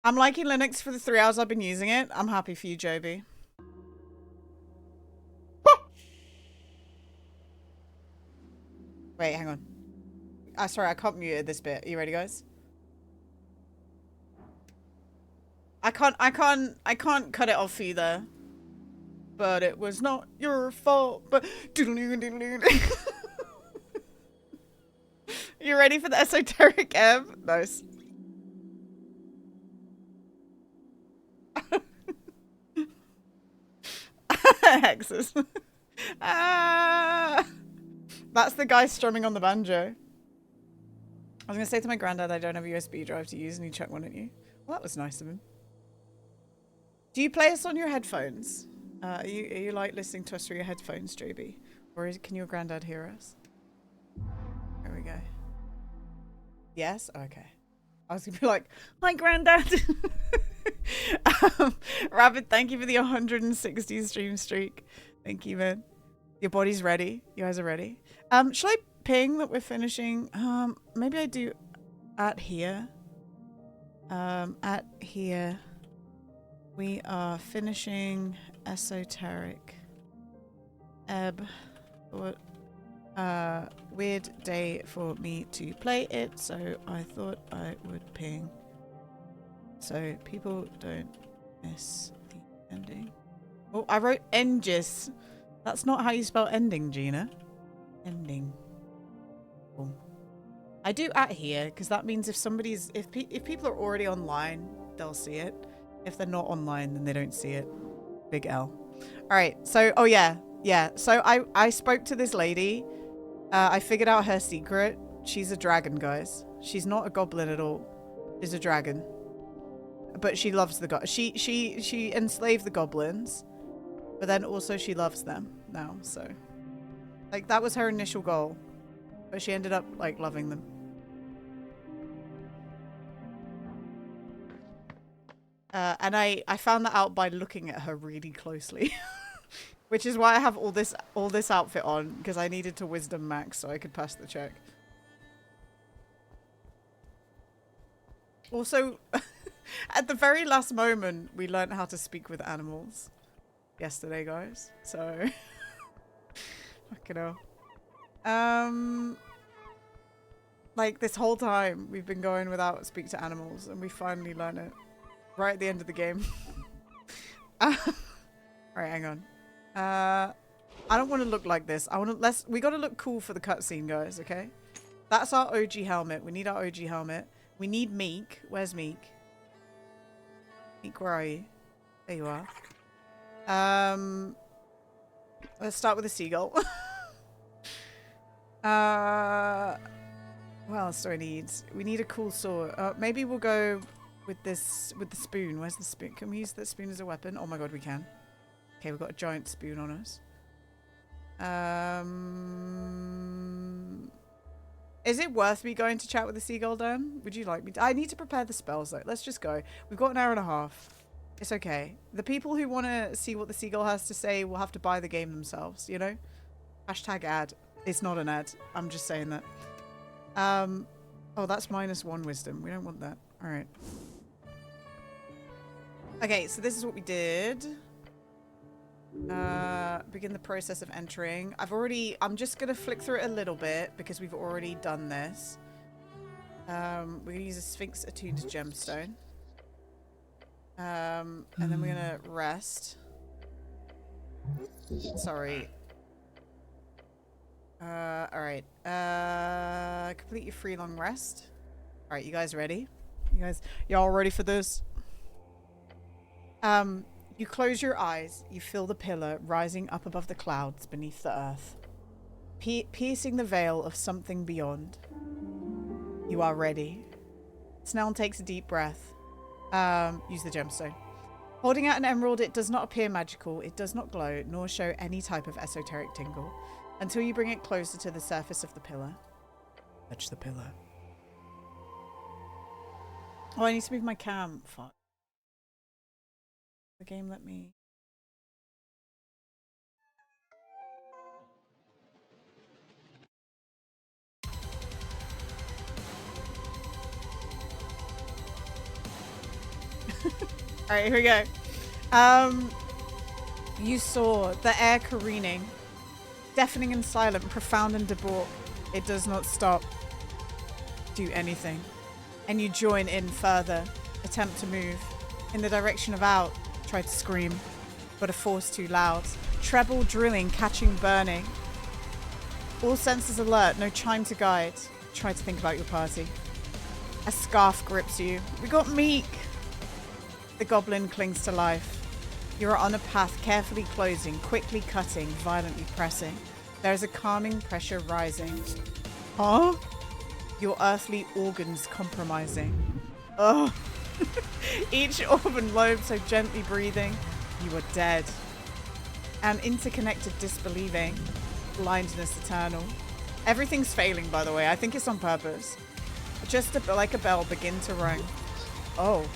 I'm liking Linux for the 3 hours I've been using it. I'm happy for you, Joby. Wait, hang on. Sorry, I can't mute this bit. Are you ready, guys? I can't cut it off for you there. But it was not your fault. But you ready for the esoteric Ebb? Nice. Hexes. Ah, that's the guy strumming on the banjo. I was gonna say to my granddad I don't have a USB drive to use, and he chucked one at you. Well, that was nice of him. Do you play us on your headphones? Are you like listening to us through your headphones, Joby? Or can your granddad hear us? There we go. Yes? Okay. I was gonna be like, hi granddad! Rabbit, thank you for the 160 stream streak. Thank you, man. Your body's ready. You guys are ready. Shall I ping that we're finishing? Maybe I do at here. At here. We are finishing Esoteric. Ebb. Weird day for me to play it, so I thought I would ping. So people don't miss the ending. Oh, I wrote Engis. That's not how you spell ending, Gina. Ending. Cool. I do at here because that means if somebody's if people are already online, they'll see it. If they're not online, then they don't see it. Big L. All right. So, oh yeah, yeah. So I spoke to this lady. I figured out her secret. She's a dragon, guys. She's not a goblin at all. She's a dragon. But she loves the she enslaved the goblins, but then also she loves them now. So, like, that was her initial goal, but she ended up like loving them. And I found that out by looking at her really closely, which is why I have all this outfit on, because I needed to wisdom max so I could pass the check. Also, at the very last moment, we learned how to speak with animals yesterday, guys. So, fucking hell. Like, this whole time, we've been going without speak to animals, and we finally learned it right at the end of the game. Alright, hang on. I don't want to look like this. We gotta look cool for the cutscene, guys, okay? That's our OG helmet. We need our OG helmet. We need Meek. Where's Meek? Meek, where are you? There you are. Let's start with a seagull. What else do I need? We need a cool sword. Maybe we'll go with this, with the spoon. Where's the spoon? Can we use the spoon as a weapon? Oh my god, we can. Okay, we've got a giant spoon on us. Is it worth me going to chat with the seagull, Dan? Would you like me to? I need to prepare the spells, though. Let's just go. We've got an hour and a half. It's okay. The people who want to see what the seagull has to say will have to buy the game themselves, you know? Hashtag ad. It's not an ad. I'm just saying that. Oh, that's -1 wisdom. We don't want that. All right. Okay, so this is what we did. Begin the process of entering. I'm just gonna flick through it a little bit because we've already done this. We're gonna use a Sphinx attuned gemstone. And then we're gonna rest. Sorry. Alright. Complete your free long rest. Alright, you guys ready? Y'all ready for this? You close your eyes. You feel the pillar rising up above the clouds beneath the earth, piercing the veil of something beyond. You are ready. Snell takes a deep breath. Use the gemstone. Holding out an emerald, it does not appear magical. It does not glow, nor show any type of esoteric tingle, until you bring it closer to the surface of the pillar. Touch the pillar. Oh, I need to move my cam. Fuck. The game let me... Alright, here we go. You saw the air careening, deafening and silent, profound and debauched. It does not stop. Do anything. And you join in further. Attempt to move. In the direction of out. Try to scream. But a force too loud. Treble drilling, catching, burning. All senses alert, no chime to guide. Try to think about your party. A scarf grips you. We got Meek. The goblin clings to life. You are on a path, carefully closing, quickly cutting, violently pressing. There is a calming pressure rising. Huh? Your earthly organs compromising. Oh. Each organ lobe so gently breathing. You are dead. And interconnected disbelieving. Blindness eternal. Everything's failing, by the way. I think it's on purpose. Just like a bell begin to ring. Oh.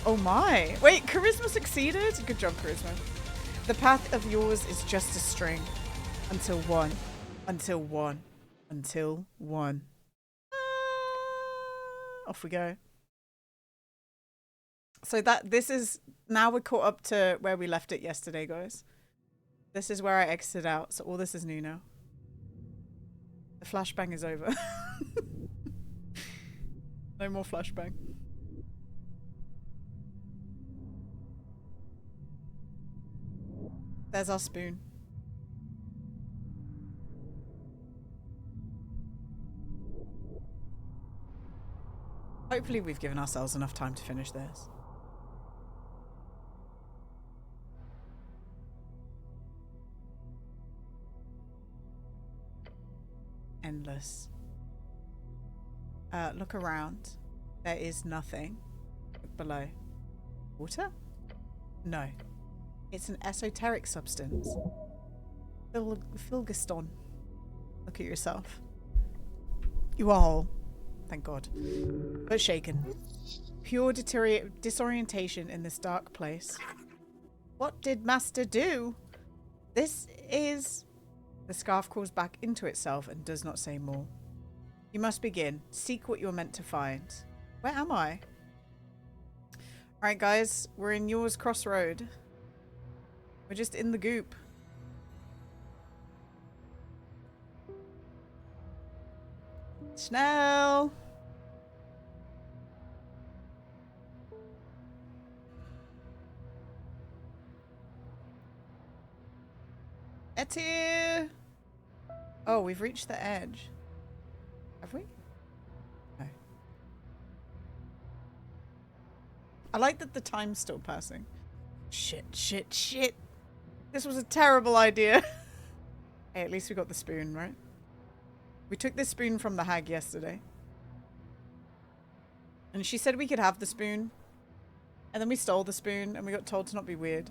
Oh my. Wait, charisma succeeded? Good job, charisma. The path of yours is just a string. Until one. Until one. Until one. Off we go. So this is, now we're caught up to where we left it yesterday, guys. This is where I exited out, so all this is new now. The flashbang is over. No more flashbang. There's our spoon. Hopefully we've given ourselves enough time to finish this. Endless. Look around. There is nothing. Look below. Water? No. It's an esoteric substance. Philgaston. Look at yourself. You are whole. Thank God. But shaken. Pure disorientation in this dark place. What did Master do? This is... The scarf crawls back into itself and does not say more. You must begin. Seek what you're meant to find. Where am I? Alright guys, we're in yours crossroad. We're just in the goop. Snell! Etir! Oh, we've reached the edge. Have we? No. I like that the time's still passing. Shit, shit, shit. This was a terrible idea. Hey, at least we got the spoon, right? We took this spoon from the hag yesterday. And she said we could have the spoon. And then we stole the spoon and we got told to not be weird.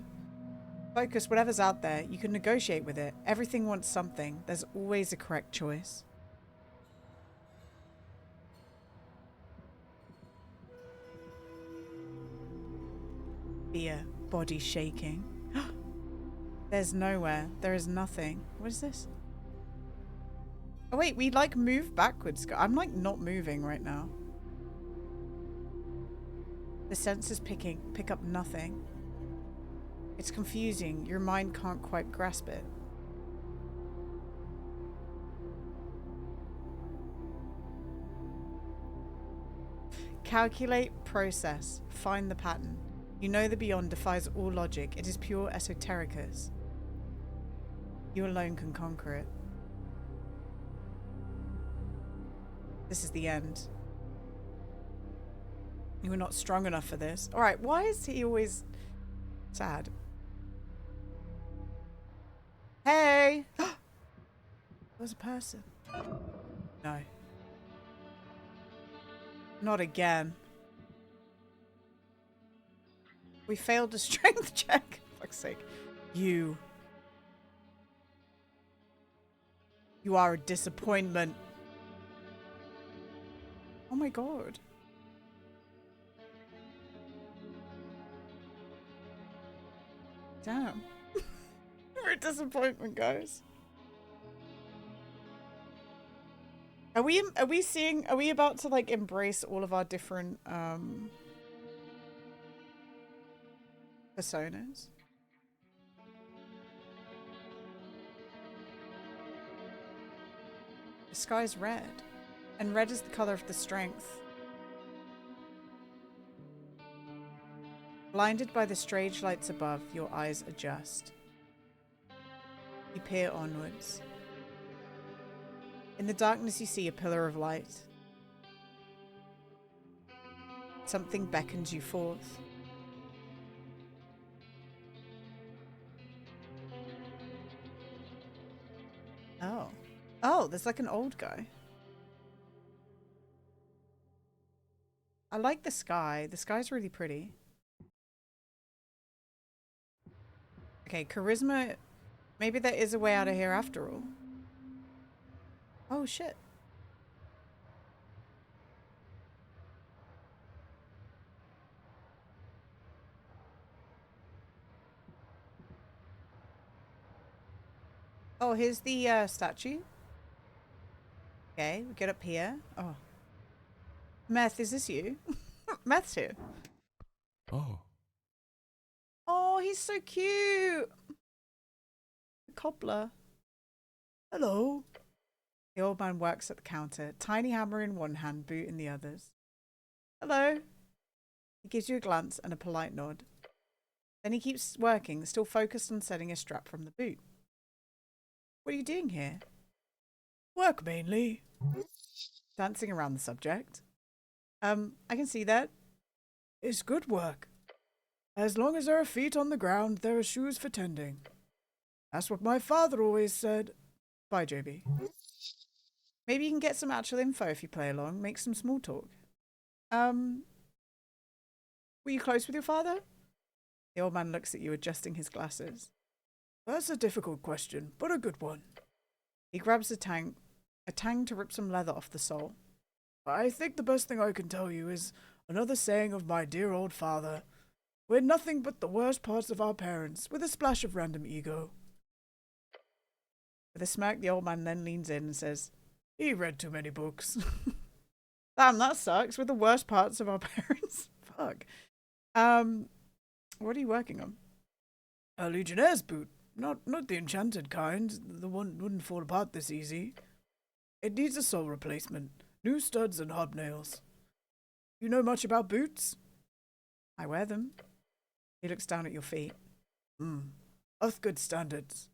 Focus, whatever's out there, you can negotiate with it. Everything wants something. There's always a correct choice. Fear, body shaking. There's nowhere. There is nothing. What is this? Oh wait, we like move backwards. I'm like not moving right now. The senses pick up nothing. It's confusing. Your mind can't quite grasp it. Calculate, process, find the pattern. You know the beyond defies all logic. It is pure esotericus. You alone can conquer it. This is the end. You are not strong enough for this. Alright, why is he always sad? Hey! There was a person. No. Not again. We failed a strength check. For fuck's sake. You are a disappointment. Oh my god. Damn. We're a disappointment, guys. Are we about to like embrace all of our different personas. The sky's red, and red is the color of the strength. Blinded by the strange lights above, your eyes adjust. You peer onwards. In the darkness, you see a pillar of light. Something beckons you forth. Oh. Oh, there's like an old guy. I like the sky. The sky's really pretty. Okay, charisma. Maybe there is a way out of here after all. Oh, shit. Oh, here's the statue. Okay, we get up here. Oh. Meth, is this you? Meth's here. Oh. Oh, he's so cute. Cobbler. Hello. The old man works at the counter, tiny hammer in one hand, boot in the others. Hello. He gives you a glance and a polite nod. Then he keeps working, still focused on setting a strap from the boot. What are you doing here? Work mainly. Dancing around the subject. I can see that. It's good work. As long as there are feet on the ground, there are shoes for tending. That's what my father always said. Bye, JB. Maybe you can get some actual info if you play along. Make some small talk. Were you close with your father? The old man looks at you, adjusting his glasses. That's a difficult question, but a good one. He grabs a tang to rip some leather off the sole. I think the best thing I can tell you is another saying of my dear old father. We're nothing but the worst parts of our parents, with a splash of random ego. With a smirk, the old man then leans in and says, he read too many books. Damn, that sucks. We're the worst parts of our parents. Fuck. What are you working on? A Legionnaire's boot. Not the enchanted kind. The one wouldn't fall apart this easy. It needs a sole replacement. New studs and hobnails. You know much about boots? I wear them. He looks down at your feet. Of good standards.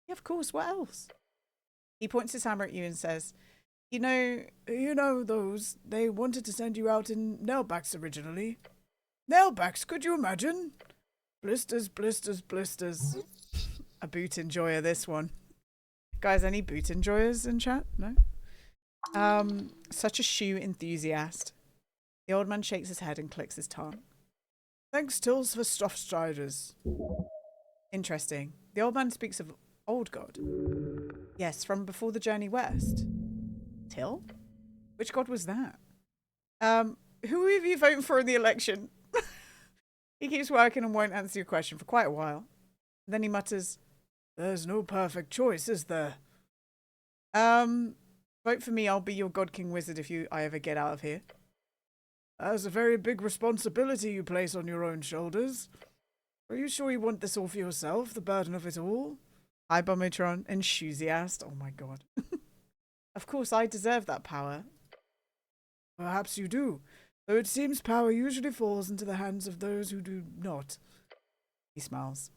Yeah, of course. What else? He points his hammer at you and says, You know those. They wanted to send you out in nailbacks originally. Nailbacks, could you imagine? Blisters, blisters, blisters. A boot enjoyer, this one. Guys, any boot enjoyers in chat? No? Such a shoe enthusiast. The old man shakes his head and clicks his tongue. Thanks, Tills, for stuff striders. Interesting. The old man speaks of Old God. Yes, from before the journey west. Till? Which god was that? Who are you voting for in the election? He keeps working and won't answer your question for quite a while. Then he mutters, There's no perfect choice, is there? Vote for me, I'll be your God King Wizard if I ever get out of here. That's a very big responsibility you place on your own shoulders. Are you sure you want this all for yourself, the burden of it all? Hi, Bomitron. Enthusiast. Oh my god. Of course, I deserve that power. Perhaps you do, though it seems power usually falls into the hands of those who do not. He smiles.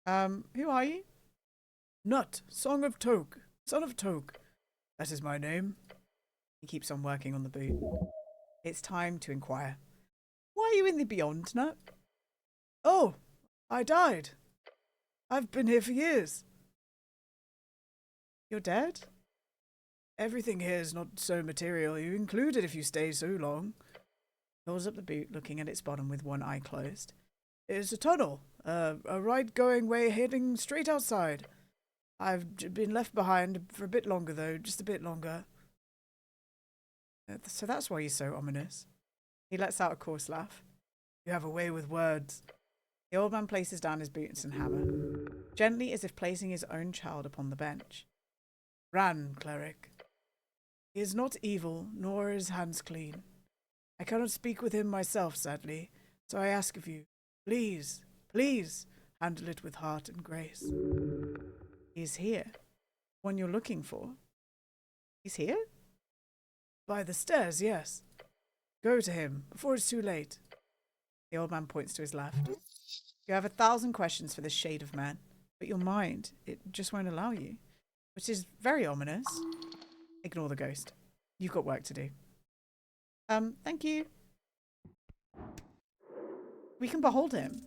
Who are you? Nut, son of Toke. That is my name. He keeps on working on the boot. It's time to inquire. Why are you in the beyond, Nut? Oh, I died. I've been here for years. You're dead? Everything here is not so material. You included if you stay so long. Pulls up the boot, looking at its bottom with one eye closed. It's a tunnel. A right-going way heading straight outside. I've been left behind for a bit longer, though. Just a bit longer. So that's why you're so ominous. He lets out a coarse laugh. You have a way with words. The old man places down his boots and hammer, gently as if placing his own child upon the bench. Ran, Cleric. He is not evil, nor are his hands clean. I cannot speak with him myself, sadly, so I ask of you, please, Please, handle it with heart and grace. He's here. One you're looking for. He's here? By the stairs, yes. Go to him, before it's too late. The old man points to his left. You have 1,000 questions for this shade of man, but your mind, it just won't allow you. Which is very ominous. Ignore the ghost. You've got work to do. Thank you. We can behold him.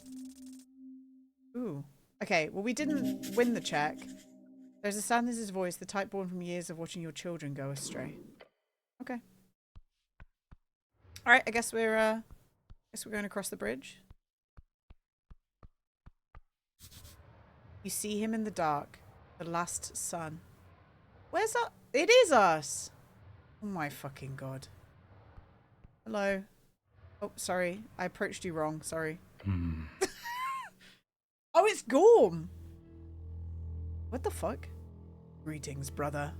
Ooh. Okay, well we didn't win the check. There's a sound in his voice, the type born from years of watching your children go astray. Okay. Alright, I guess we're going across the bridge. You see him in the dark. The last sun. Where's that? It is us! Oh my fucking god. Hello. Oh, sorry. I approached you wrong. Sorry. Oh, it's Gorm! What the fuck? Greetings, brother.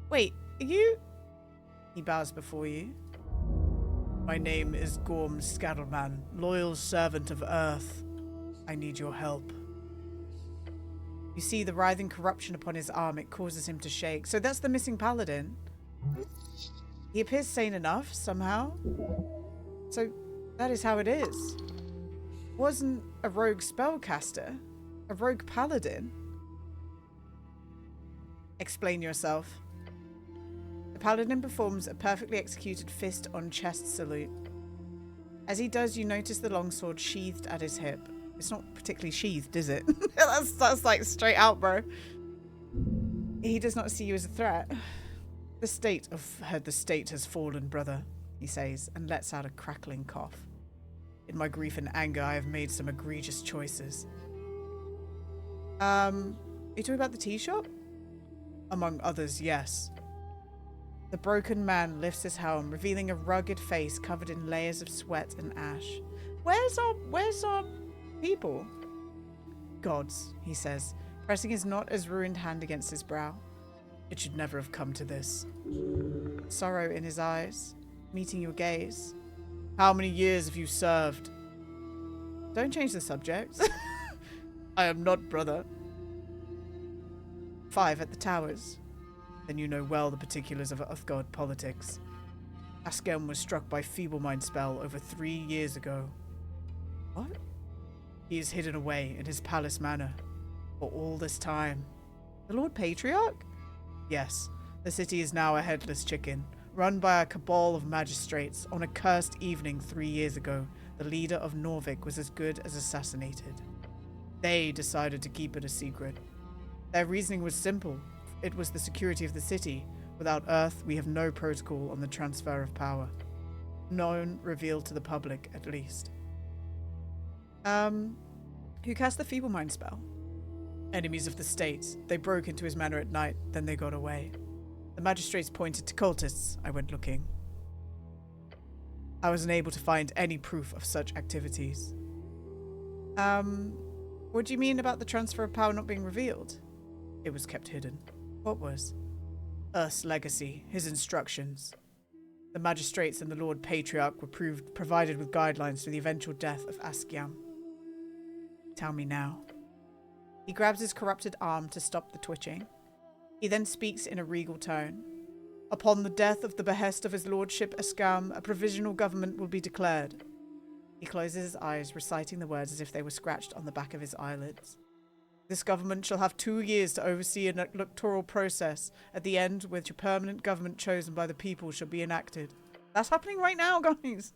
Wait, are you... He bows before you. My name is Gorm Scattleman, loyal servant of Earth. I need your help. You see the writhing corruption upon his arm. It causes him to shake. So that's the missing paladin. He appears sane enough, somehow. So that is how it is. Wasn't a rogue spellcaster. A rogue paladin. Explain yourself. The paladin performs a perfectly executed fist on chest salute. As he does, you notice the longsword sheathed at his hip. It's not particularly sheathed, is it? that's like straight out, bro. He does not see you as a threat. The state has fallen, brother, he says, and lets out a crackling cough. In my grief and anger, I have made some egregious choices. Are you talking about the tea shop? Among others, yes. The broken man lifts his helm, revealing a rugged face covered in layers of sweat and ash. Where's our people? Gods, he says, pressing his not as ruined hand against his brow. It should never have come to this. Sorrow in his eyes, meeting your gaze. How many years have you served? Don't change the subject. I am not, brother. 5 at the towers. Then you know well the particulars of Uthgard politics. Askem was struck by feeble mind spell over 3 years ago. What? He is hidden away in his palace manor for all this time. The Lord Patriarch? Yes, the city is now a headless chicken, run by a cabal of magistrates. On a cursed evening 3 years ago, the leader of Norvik was as good as assassinated. They decided to keep it a secret. Their reasoning was simple. It was the security of the city. Without Earth, we have no protocol on the transfer of power. None revealed to the public, at least. Who cast the Feeble Mind spell? Enemies of the state. They broke into his manor at night, then they got away. The magistrates pointed to cultists. I went looking. I was unable to find any proof of such activities. What do you mean about the transfer of power not being revealed? It was kept hidden. What was? Earth's legacy, his instructions. The magistrates and the Lord Patriarch were provided with guidelines for the eventual death of Askyam. Tell me now. He grabs his corrupted arm to stop the twitching. He then speaks in a regal tone. Upon the death of the behest of his lordship Askyam, a provisional government will be declared. He closes his eyes, reciting the words as if they were scratched on the back of his eyelids. This government shall have 2 years to oversee an electoral process, at the end which a permanent government chosen by the people shall be enacted. That's happening right now, guys.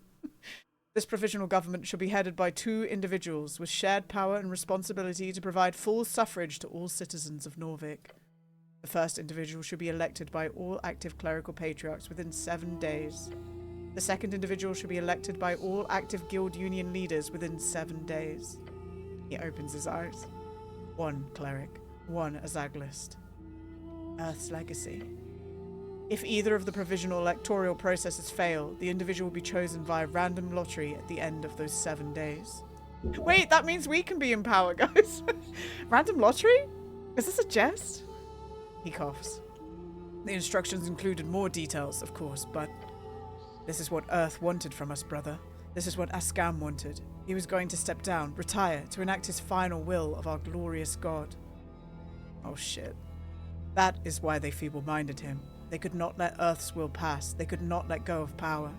This provisional government shall be headed by 2 individuals with shared power and responsibility to provide full suffrage to all citizens of Norvik. The first individual should be elected by all active clerical patriarchs within 7 days. The second individual should be elected by all active guild union leaders within 7 days. He opens his eyes. 1 cleric, 1 Azaglist. Earth's legacy. If either of the provisional electoral processes fail, the individual will be chosen via random lottery at the end of those 7 days. Wait, that means we can be in power, guys. Random lottery? Is this a jest? He coughs. The instructions included more details, of course, but this is what Earth wanted from us, brother. This is what Askam wanted. He was going to step down, retire, to enact his final will of our glorious god. Oh shit. That is why they feeble-minded him. They could not let Earth's will pass. They could not let go of power.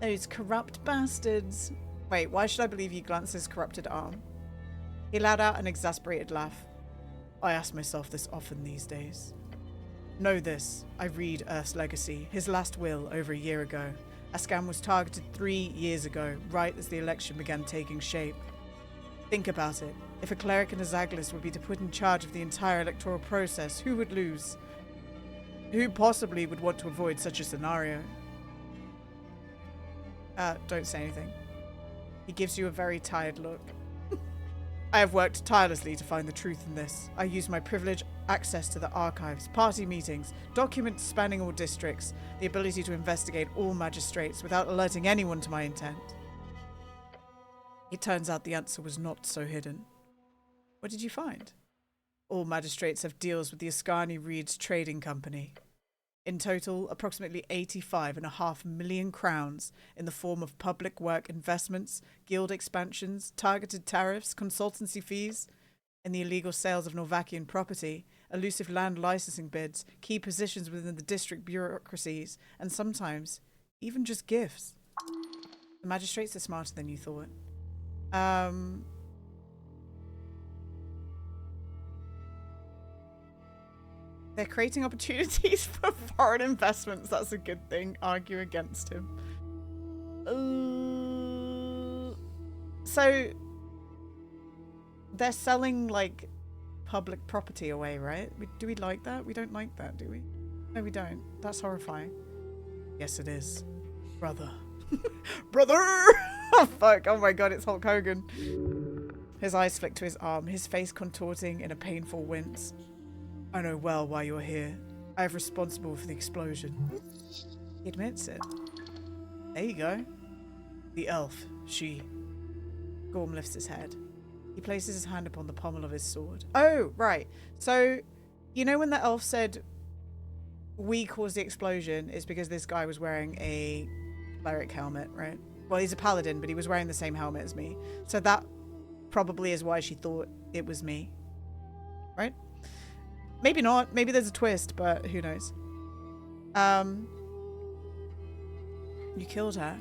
Those corrupt bastards. Wait, why should I believe you? Glanced his corrupted arm. He let out an exasperated laugh. I ask myself this often these days. Know this. I read Earth's legacy, his last will over a year ago. Askam was targeted 3 years ago, right as the election began taking shape. Think about it. If a cleric and a Zaglis would be put in charge of the entire electoral process, who would lose? Who possibly would want to avoid such a scenario? Don't say anything. He gives you a very tired look. I have worked tirelessly to find the truth in this. I use my privileged access to the archives, party meetings, documents spanning all districts, the ability to investigate all magistrates without alerting anyone to my intent. It turns out the answer was not so hidden. What did you find? All magistrates have deals with the Ascani Reeds Trading Company. In total, approximately 85.5 million crowns in the form of public work investments, guild expansions, targeted tariffs, consultancy fees, and the illegal sales of Norvakian property, elusive land licensing bids, key positions within the district bureaucracies, and sometimes even just gifts. The magistrates are smarter than you thought. They're creating opportunities for foreign investments. That's a good thing. Argue against him. So they're selling like public property away, right? Do we like that? We don't like that, do we? No, we don't. That's horrifying. Yes, it is. Brother. Brother! Oh, fuck. Oh my god, it's Hulk Hogan. His eyes flick to his arm, his face contorting in a painful wince. I know well why you're here. I am responsible for the explosion. He admits it. There you go. The elf, she. Gorm lifts his head. He places his hand upon the pommel of his sword. Oh, right. So, you know when the elf said, we caused the explosion, is because this guy was wearing a cleric helmet, right? Well, he's a paladin, but he was wearing the same helmet as me. So that probably is why she thought it was me. Right? Maybe not. Maybe there's a twist, but who knows? You killed her?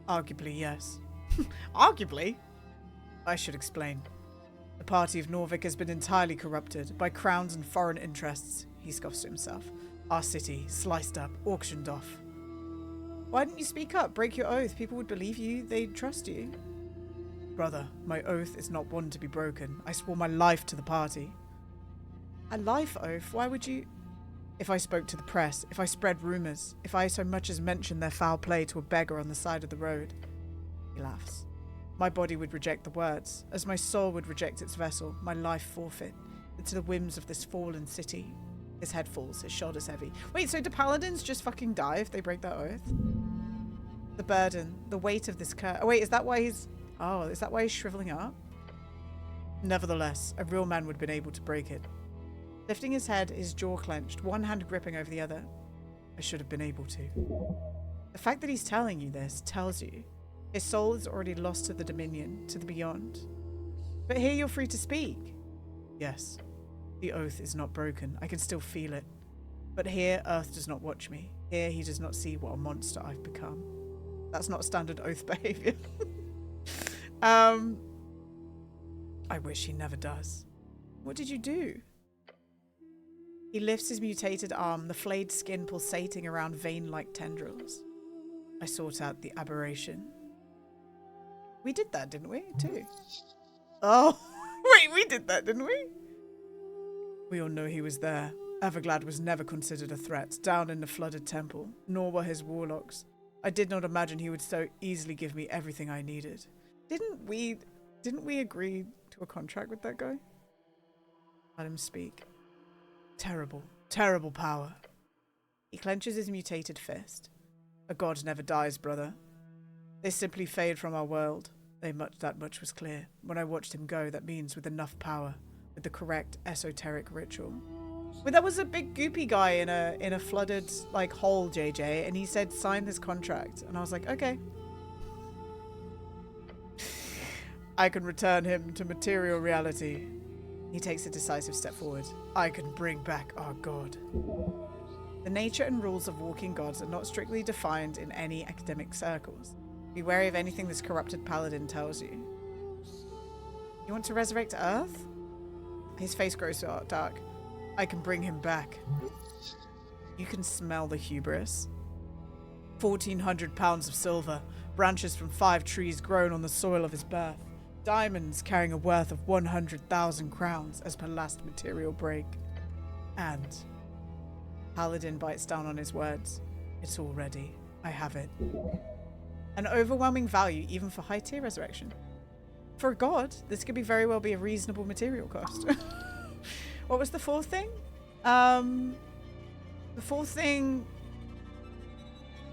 Arguably, yes. Arguably? I should explain. The party of Norvik has been entirely corrupted by crowns and foreign interests, he scoffs to himself. Our city, sliced up, auctioned off. Why didn't you speak up? Break your oath. People would believe you. They'd trust you. Brother, my oath is not one to be broken. I swore my life to the party. A life oath? Why would you... If I spoke to the press, if I spread rumours, if I so much as mentioned their foul play to a beggar on the side of the road. He laughs. My body would reject the words, as my soul would reject its vessel, my life forfeit, to the whims of this fallen city. His head falls, his shoulders heavy. Wait, so do paladins just fucking die if they break that oath? The burden, the weight of this curse. Oh wait, is that why he's... Oh, is that why he's shriveling up? Nevertheless, a real man would have been able to break it. Lifting his head, his jaw clenched, one hand gripping over the other. I should have been able to. The fact that he's telling you this tells you his soul is already lost to the Dominion, to the beyond. But here you're free to speak. Yes, the oath is not broken. I can still feel it. But here, Earth does not watch me. Here, he does not see what a monster I've become. That's not standard oath behavior. I wish he never does. What did you do? He lifts his mutated arm, the flayed skin pulsating around vein-like tendrils. I sought out the aberration. We did that, didn't we, too? Oh, wait, we did that, didn't we? We all know he was there. Everglad was never considered a threat, down in the flooded temple, nor were his warlocks. I did not imagine he would so easily give me everything I needed. Didn't we agree to a contract with that guy? Let him speak. Terrible, terrible power. He clenches his mutated fist. A god never dies, brother. They simply fade from our world. That much was clear. When I watched him go, that means with enough power, with the correct esoteric ritual. Well, that was a big goopy guy in a flooded like hole, JJ, and he said sign this contract, and I was like, okay, I can return him to material reality. He takes a decisive step forward. I can bring back our god. The nature and rules of walking gods are not strictly defined in any academic circles. Be wary of anything this corrupted paladin tells you. You want to resurrect Earth? His face grows dark. I can bring him back. You can smell the hubris. 1,400 pounds of silver, branches from 5 trees grown on the soil of his birth, diamonds carrying a worth of 100,000 crowns as per last material break. And Paladin bites down on his words. It's all ready. I have it. An overwhelming value even for high-tier resurrection. For a god, this could very well be a reasonable material cost. What was the fourth thing? The fourth thing...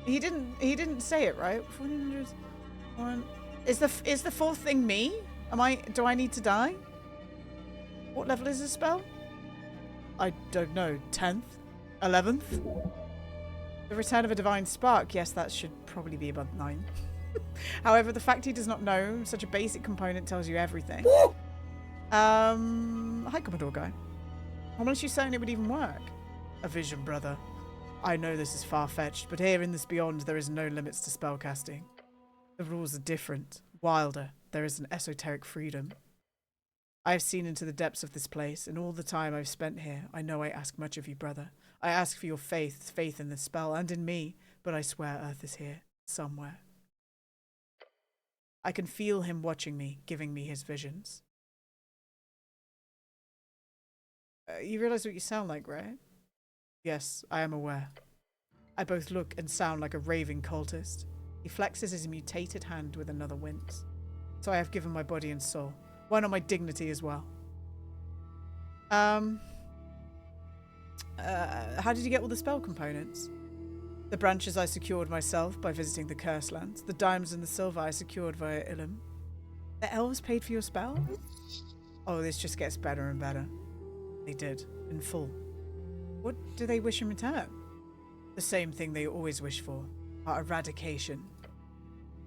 He didn't say it, right? 400... Is the fourth thing me? Do I need to die? What level is this spell? I don't know. 10th? 11th? The return of a divine spark. Yes, that should probably be above 9. However, the fact he does not know such a basic component tells you everything. Hi, Commodore guy. How much you saying it would even work? A vision, brother. I know this is far-fetched, but here in this beyond there is no limits to spellcasting. The rules are different, wilder. There is an esoteric freedom. I have seen into the depths of this place, and all the time I've spent here, I know I ask much of you, brother. I ask for your faith in this spell, and in me, but I swear Earth is here, somewhere. I can feel him watching me, giving me his visions. You realize what you sound like, right? Yes, I am aware. I both look and sound like a raving cultist. He flexes his mutated hand with another wince. So I have given my body and soul. Why not my dignity as well? How did you get all the spell components? The branches I secured myself by visiting the Curse Lands. The diamonds and the silver I secured via Ilum. The elves paid for your spell? Oh, this just gets better and better. They did, in full. What do they wish in return? The same thing they always wish for. Our eradication.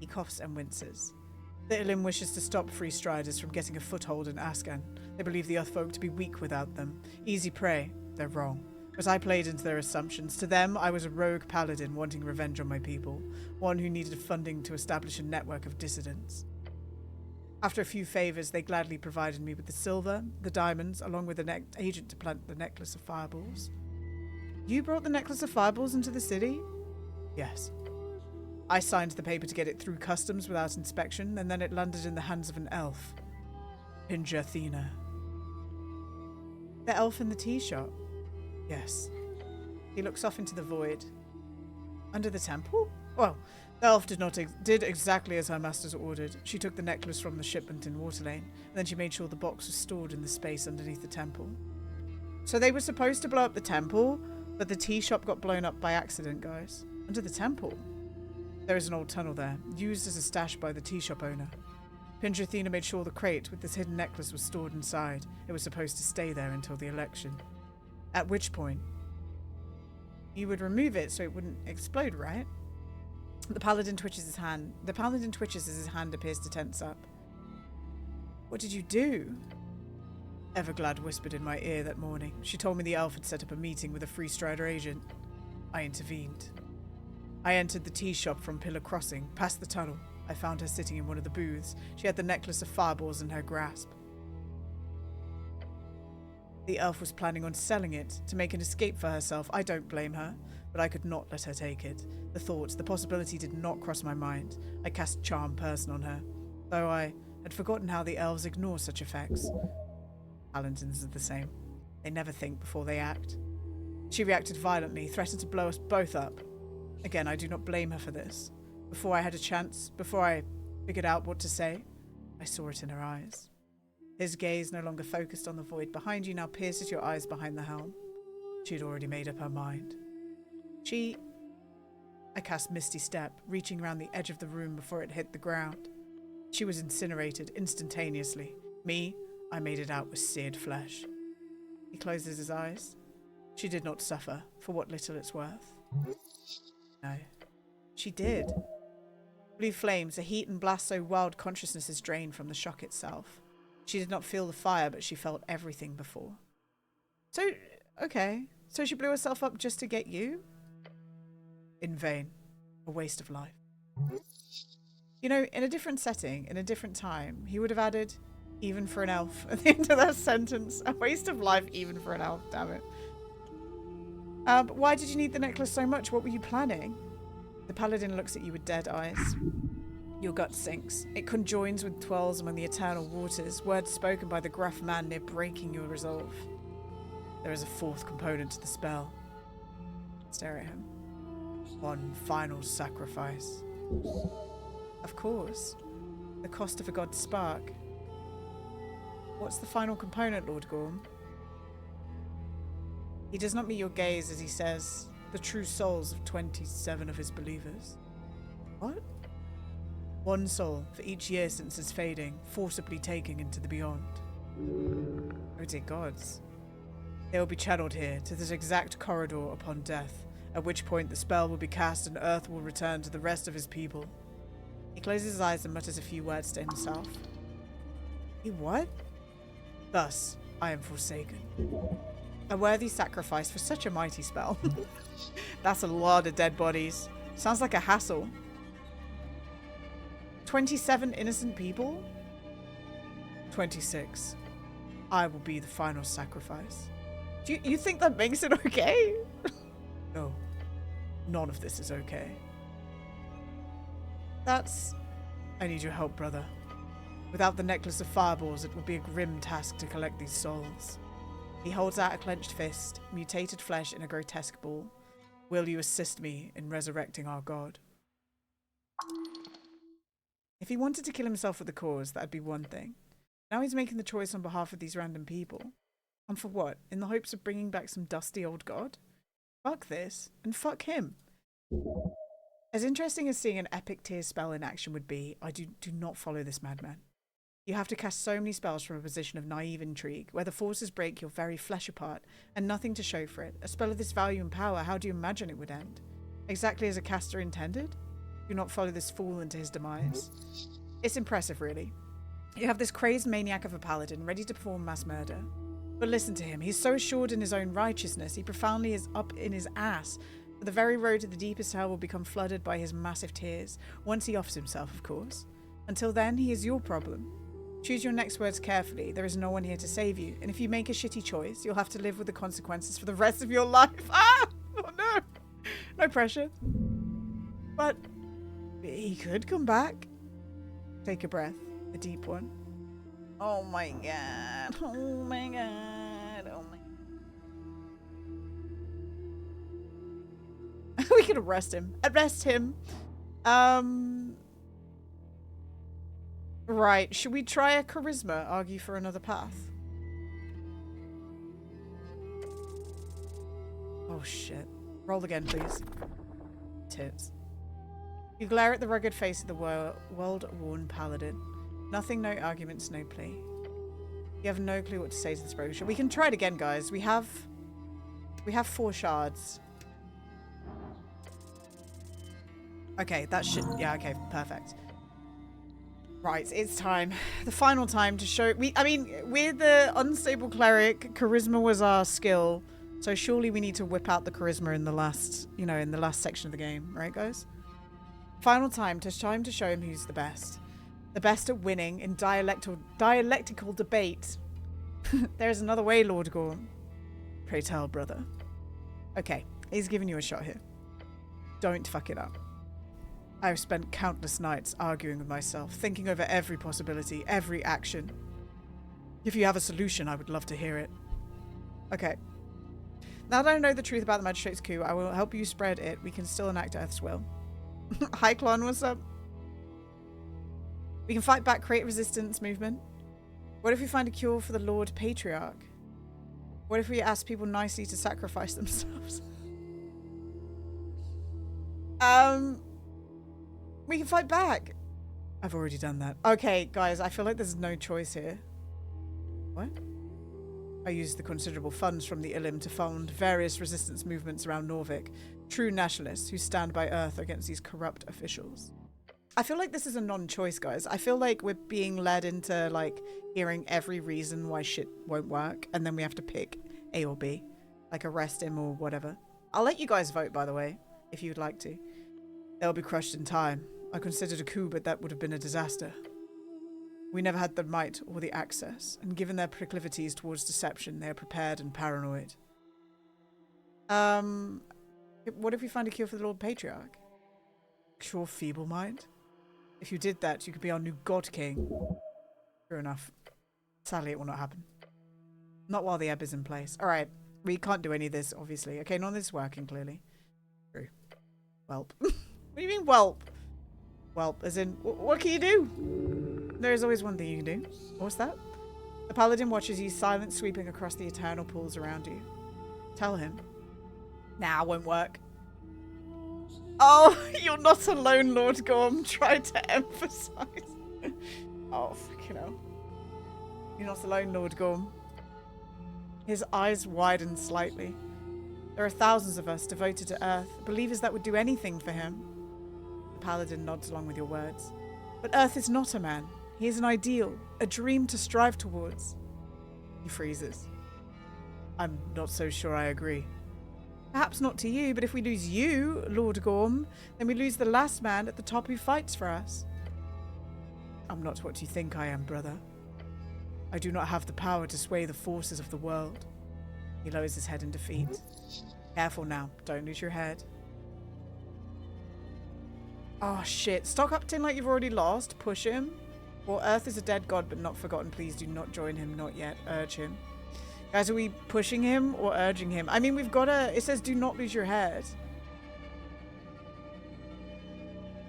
He coughs and winces. The Ilum wishes to stop free striders from getting a foothold in Ascan. They believe the Earthfolk to be weak without them. Easy prey. They're wrong. But I played into their assumptions. To them, I was a rogue paladin wanting revenge on my people. One who needed funding to establish a network of dissidents. After a few favours, they gladly provided me with the silver, the diamonds, along with an agent to plant the necklace of fireballs. You brought the necklace of fireballs into the city? Yes. I signed the paper to get it through customs without inspection, and then it landed in the hands of an elf. Pinjathina. The elf in the tea shop? Yes. He looks off into the void. Under the temple? Well, the elf did exactly as her masters ordered. She took the necklace from the shipment in Waterlane, and then she made sure the box was stored in the space underneath the temple. So they were supposed to blow up the temple, but the tea shop got blown up by accident, guys. Under the temple? There is an old tunnel there, used as a stash by the tea shop owner. Pinjathina made sure the crate with this hidden necklace was stored inside. It was supposed to stay there until the election. At which point, you would remove it so it wouldn't explode, right? The paladin twitches his hand. The paladin twitches as his hand appears to tense up. What did you do? Everglad whispered in my ear that morning. She told me the elf had set up a meeting with a Free Strider agent. I intervened. I entered the tea shop from Pillar Crossing, past the tunnel. I found her sitting in one of the booths. She had the necklace of fireballs in her grasp. The elf was planning on selling it to make an escape for herself. I don't blame her, but I could not let her take it. The thought, the possibility did not cross my mind. I cast Charm Person on her, though I had forgotten how the elves ignore such effects. Paladins are the same. They never think before they act. She reacted violently, threatened to blow us both up. Again, I do not blame her for this. Before I had a chance, before I figured out what to say, I saw it in her eyes. His gaze, no longer focused on the void behind you, now pierces your eyes behind the helm. She had already made up her mind. I cast Misty Step, reaching around the edge of the room before it hit the ground. She was incinerated instantaneously. Me, I made it out with seared flesh. He closes his eyes. She did not suffer, for what little it's worth. No, she did. Blue flames, a heat and blast so wild consciousness is drained from the shock itself. She did not feel the fire, but she felt everything before. So, okay. So she blew herself up just to get you? In vain. A waste of life. You know, in a different setting, in a different time, he would have added, even for an elf, at the end of that sentence. A waste of life, even for an elf, damn it. But why did you need the necklace so much? What were you planning? The paladin looks at you with dead eyes. Your gut sinks. It conjoins with twirls among the eternal waters, words spoken by the gruff man near breaking your resolve. There is a fourth component to the spell. Stare at him. One final sacrifice. Of course. The cost of a god's spark. What's the final component, Lord Gorm? He does not meet your gaze as he says, the true souls of 27 of his believers. What? One soul for each year since his fading, forcibly taking into the beyond. Oh dear gods. They will be channeled here to this exact corridor upon death, at which point the spell will be cast and Earth will return to the rest of his people. He closes his eyes and mutters a few words to himself. He what? Thus, I am forsaken. A worthy sacrifice for such a mighty spell. That's a lot of dead bodies. Sounds like a hassle. 27 innocent people? 26. I will be the final sacrifice. Do you think that makes it okay? No. None of this is okay. I need your help, brother. Without the necklace of fireballs, it would be a grim task to collect these souls. He holds out a clenched fist, mutated flesh in a grotesque ball. Will you assist me in resurrecting our god? If he wanted to kill himself for the cause, that'd be one thing. Now he's making the choice on behalf of these random people. And for what? In the hopes of bringing back some dusty old god? Fuck this, and fuck him. As interesting as seeing an epic tier spell in action would be, I do not follow this madman. You have to cast so many spells from a position of naive intrigue, where the forces break your very flesh apart, and nothing to show for it. A spell of this value and power, how do you imagine it would end? Exactly as a caster intended? Do not follow this fool into his demise. It's impressive, really. You have this crazed maniac of a paladin, ready to perform mass murder. But listen to him, he's so assured in his own righteousness, he profoundly is up in his ass. But the very road to the deepest hell will become flooded by his massive tears, once he offers himself, of course. Until then, he is your problem. Choose your next words carefully. There is no one here to save you. And if you make a shitty choice, you'll have to live with the consequences for the rest of your life. Ah! Oh no! No pressure. But he could come back. Take a breath. A deep one. Oh my god. Oh my god. Oh my... We could arrest him. Arrest him. Right, should we try a charisma, argue for another path? Oh shit. Roll again, please. Tits. You glare at the rugged face of the world-worn paladin. Nothing, no arguments, no plea. You have no clue what to say to this brochure. We can try it again, guys. We have 4 shards. Okay, that should... Yeah, okay, perfect. Right, it's time. The final time to show... I mean, we're the unstable cleric. Charisma was our skill. So surely we need to whip out the charisma in the last, you know, in the last section of the game. Right, guys? Final time to show him who's the best. The best at winning in dialectical debate. There is another way, Lord Gorm. Pray tell, brother. Okay, he's giving you a shot here. Don't fuck it up. I have spent countless nights arguing with myself, thinking over every possibility, every action. If you have a solution, I would love to hear it. Okay. Now that I know the truth about the Magistrate's coup, I will help you spread it. We can still enact Earth's will. Hi, Clon, what's up? We can fight back, create resistance movement. What if we find a cure for the Lord Patriarch? What if we ask people nicely to sacrifice themselves? We can fight back. I've already done that. Okay, guys, I feel like there's no choice here. What? I used the considerable funds from the Illim to fund various resistance movements around Norvik. True nationalists who stand by Earth against these corrupt officials. I feel like this is a non-choice, guys. I feel like we're being led into like hearing every reason why shit won't work, and then we have to pick A or B, like arrest him or whatever. I'll let you guys vote, by the way, if you'd like to. They'll be crushed in time. I considered a coup, but that would have been a disaster. We never had the might or the access, and given their proclivities towards deception, they are prepared and paranoid. What if we find a cure for the Lord Patriarch? Cure feeble mind? If you did that, you could be our new God King. True enough. Sadly, it will not happen. Not while the ebb is in place. Alright, we can't do any of this, obviously. Okay, none of this is working, clearly. True. Welp. What do you mean, welp? Welp, as in, what can you do? There is always one thing you can do. What's that? The paladin watches you, silent sweeping across the eternal pools around you. Tell him. Nah, won't work. Oh, you're not alone, Lord Gorm. Tried to emphasize. Oh, freaking hell. You're not alone, Lord Gorm. His eyes widen slightly. There are thousands of us devoted to Earth, believers that would do anything for him. The paladin nods along with your words. But Earth is not a man. He is an ideal, a dream to strive towards. He freezes. I'm not so sure I agree. Perhaps not to you, but if we lose you, Lord Gorm, then we lose the last man at the top who fights for us. I'm not what you think I am, brother. I do not have the power to sway the forces of the world. He lowers his head in defeat. Careful now, don't lose your head. Oh shit, stock up tin like you've already lost, push him. Or Earth is a dead god but not forgotten, please do not join him, not yet, urge him. Guys, are we pushing him or urging him? I mean, we've got to... It says do not lose your head.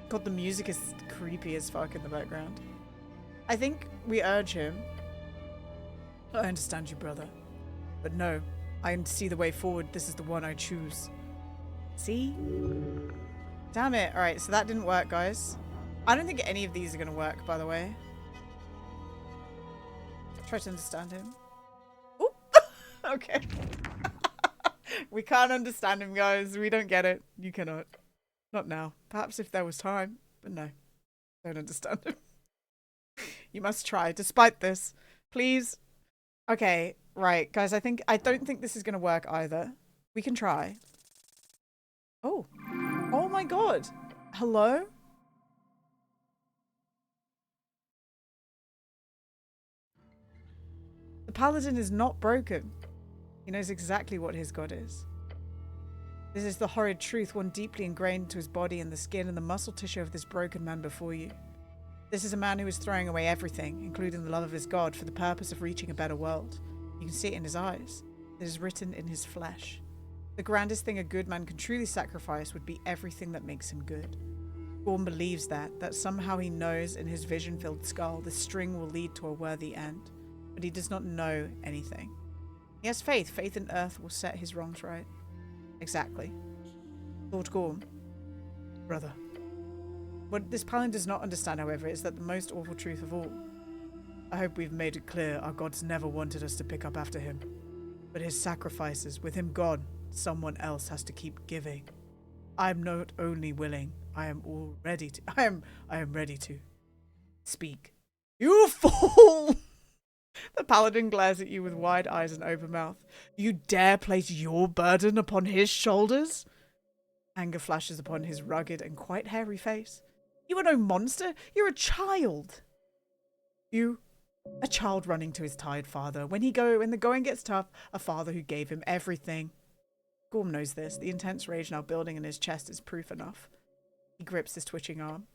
God, the music is creepy as fuck in the background. I think we urge him. I understand you, brother. But no, I see the way forward. This is the one I choose. See? Damn it. Alright, so that didn't work, guys. I don't think any of these are going to work, by the way. Try to understand him. Okay. We can't understand him, guys. We don't get it. You cannot. Not now. Perhaps if there was time. But no. Don't understand him. You must try. Despite this. Please. Okay. Right. Guys, I don't think this is going to work either. We can try. Oh. Oh my god. Hello? The paladin is not broken. He knows exactly what his god is. This is the horrid truth, one deeply ingrained into his body and the skin and the muscle tissue of this broken man before you. This is a man who is throwing away everything, including the love of his god, for the purpose of reaching a better world. You can see it in his eyes. It is written in his flesh. The grandest thing a good man can truly sacrifice would be everything that makes him good. Gorm believes that somehow he knows in his vision-filled skull the string will lead to a worthy end, but he does not know anything. He has faith. Faith in Earth will set his wrongs right. Exactly. Lord Gorm. Brother. What this paladin does not understand, however, is that the most awful truth of all. I hope we've made it clear our gods never wanted us to pick up after him. But his sacrifices, with him gone, someone else has to keep giving. I am not only willing, I am ready to. Speak. You fool! The paladin glares at you with wide eyes and open mouth. You dare place your burden upon his shoulders? Anger flashes upon his rugged and quite hairy face. You are no monster. You're a child. You, a child running to his tired father. When the going gets tough, a father who gave him everything. Gorm knows this. The intense rage now building in his chest is proof enough. He grips his twitching arm.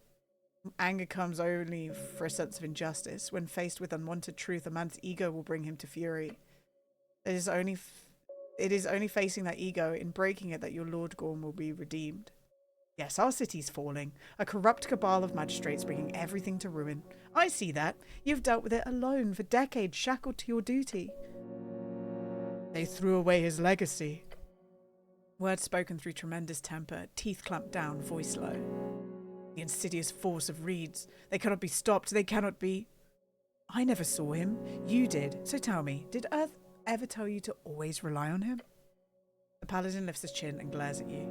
Anger comes only for a sense of injustice. When faced with unwanted truth, a man's ego will bring him to fury. It is only facing that ego, in breaking it, that your Lord Gorm will be redeemed. Yes, our city's falling. A corrupt cabal of magistrates bringing everything to ruin. I see that. You've dealt with it alone for decades, shackled to your duty. They threw away his legacy. Words spoken through tremendous temper, teeth clamped down, voice low. The insidious force of reeds. They cannot be stopped. They cannot be... I never saw him. You did. So tell me, did Earth ever tell you to always rely on him? The paladin lifts his chin and glares at you.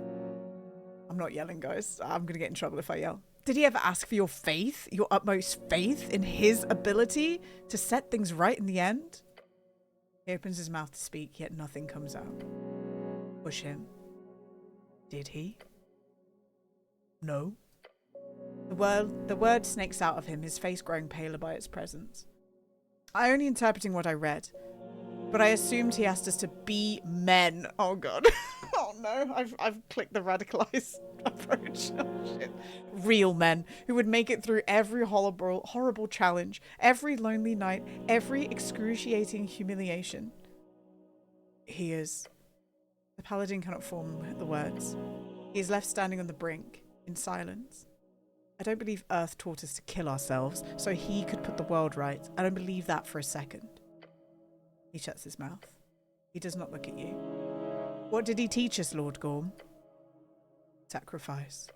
I'm not yelling, guys. I'm going to get in trouble if I yell. Did he ever ask for your faith, your utmost faith in his ability to set things right in the end? He opens his mouth to speak, yet nothing comes out. Push him. Did he? No. The word snakes out of him, his face growing paler by its presence. I only interpreting what I read, but I assumed he asked us to be men. Oh god. Oh no, I've clicked the radicalized approach. Oh shit. Real men who would make it through every horrible challenge, every lonely night, every excruciating humiliation. He is. The paladin cannot form the words. He is left standing on the brink, in silence. I don't believe Earth taught us to kill ourselves so he could put the world right. I don't believe that for a second. He shuts his mouth. He does not look at you. What did he teach us, Lord Gorm? Sacrifice.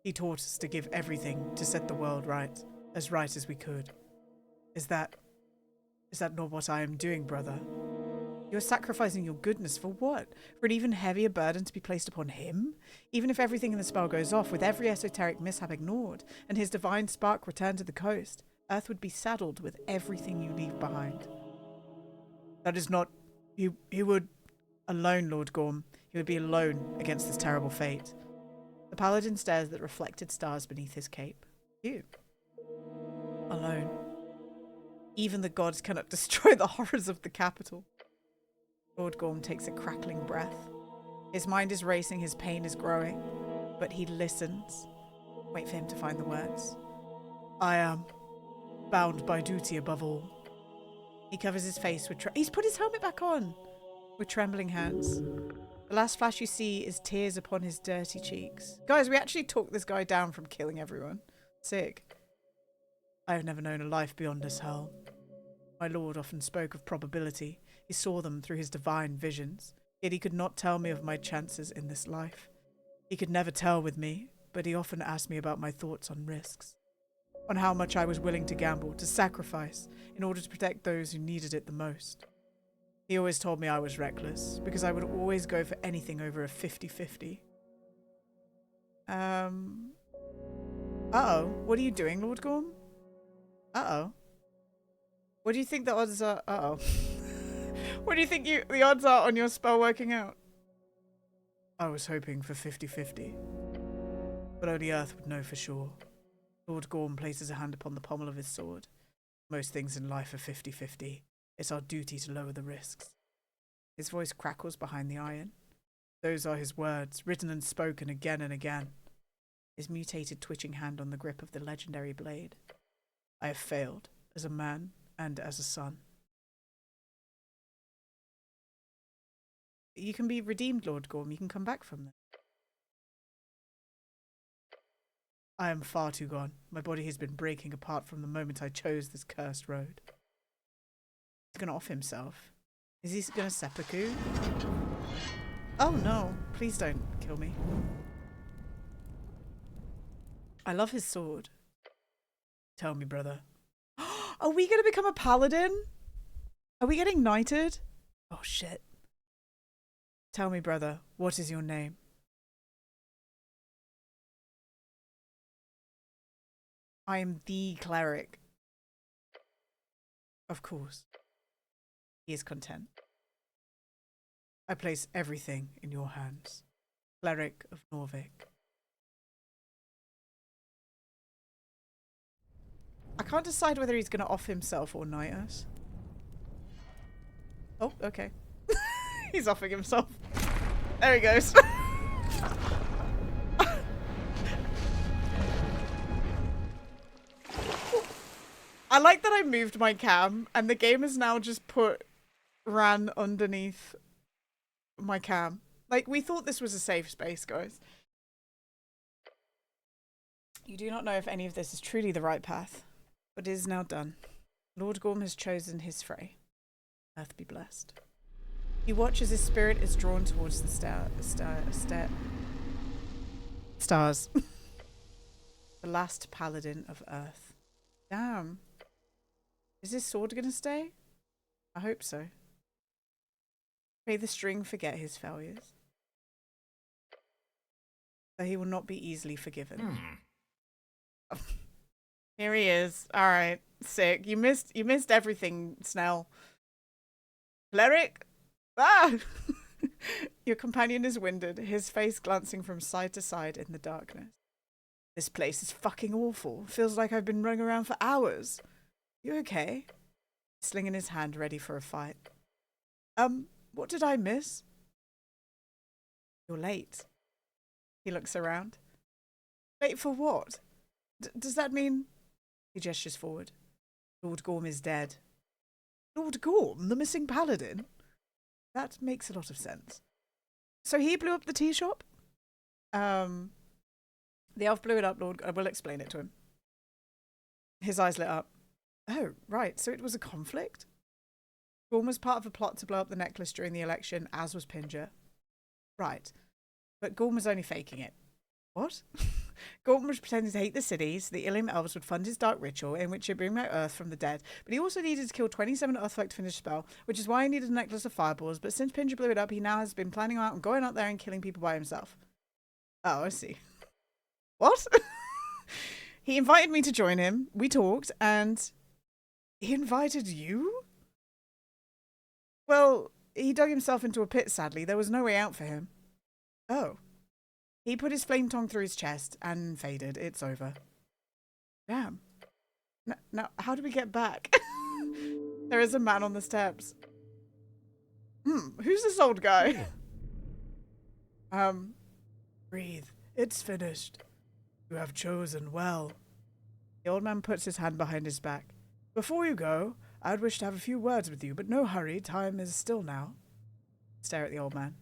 He taught us to give everything to set the world right as we could. Is that not what I am doing, brother? You're sacrificing your goodness for what? For an even heavier burden to be placed upon him? Even if everything in the spell goes off, with every esoteric mishap ignored, and his divine spark returned to the coast, Earth would be saddled with everything you leave behind. That is not... He would... Alone, Lord Gorm. He would be alone against this terrible fate. The paladin stares at the reflected stars beneath his cape. You. Alone. Even the gods cannot destroy the horrors of the capital. Lord Gorm takes a crackling breath. His mind is racing, his pain is growing, but he listens. Wait for him to find the words. I am bound by duty above all. He covers his face with... He's put his helmet back on! With trembling hands. The last flash you see is tears upon his dirty cheeks. Guys, we actually talked this guy down from killing everyone. Sick. I have never known a life beyond this hell. My lord often spoke of probability. He saw them through his divine visions. Yet he could not tell me of my chances in this life. He could never tell with me, but he often asked me about my thoughts on risks. On how much I was willing to gamble, to sacrifice, in order to protect those who needed it the most. He always told me I was reckless, because I would always go for anything over a 50-50. Uh-oh. What are you doing, Lord Gorm? Uh-oh. What do you think the odds are? Uh-oh. What do you think the odds are on your spell working out? I was hoping for 50-50. But only Earth would know for sure. Lord Gorm places a hand upon the pommel of his sword. Most things in life are 50-50. It's our duty to lower the risks. His voice crackles behind the iron. Those are his words, written and spoken again and again. His mutated twitching hand on the grip of the legendary blade. I have failed, as a man and as a son. You can be redeemed, Lord Gorm. You can come back from them. I am far too gone. My body has been breaking apart from the moment I chose this cursed road. He's gonna off himself. Is he gonna seppuku? Oh no, please don't kill me. I love his sword. Tell me, brother. Are we gonna become a paladin? Are we getting knighted? Oh shit. Tell me, brother, what is your name? I am the Cleric. Of course. He is content. I place everything in your hands. Cleric of Norvik. I can't decide whether he's going to off himself or knight us. Oh, okay. He's offing himself. There he goes. I like that I moved my cam and the game has now just put Ran underneath my cam. Like, we thought this was a safe space, guys. You do not know if any of this is truly the right path, but it is now done. Lord Gorm has chosen his fray. Earth be blessed. You watch as his spirit is drawn towards the stars. The last paladin of Earth. Damn. Is his sword gonna stay? I hope so. May the string forget his failures. Though he will not be easily forgiven. Here he is. All right, sick. You missed everything, Snell. Cleric? Ah! Your companion is winded, his face glancing from side to side in the darkness. This place is fucking awful. Feels like I've been running around for hours. You okay? Slinging his hand ready for a fight. What did I miss? You're late. He looks around. Late for what? Does that mean... He gestures forward. Lord Gorm is dead. Lord Gorm, the missing paladin? That makes a lot of sense. So he blew up the tea shop? The elf blew it up, Lord. I will explain it to him. His eyes lit up. Oh, right. So it was a conflict? Gorm was part of a plot to blow up the necklace during the election, as was Pinger. Right. But Gorm was only faking it. What? Gorm was pretending to hate the city so the Ilium elves would fund his dark ritual in which he'd bring back Earth from the dead. But he also needed to kill 27 Earthfolk to finish the spell, which is why he needed a necklace of fireballs. But since Pinger blew it up, he now has been planning out and going out there and killing people by himself. Oh, I see. What? He invited me to join him. We talked, and he invited you? Well, he dug himself into a pit, sadly. There was no way out for him. Oh. He put his flame tongue through his chest and faded. It's over. Damn. Now, how do we get back? There is a man on the steps. Who's this old guy? Breathe. It's finished. You have chosen well. The old man puts his hand behind his back. Before you go, I'd wish to have a few words with you, but no hurry. Time is still now. Stare at the old man.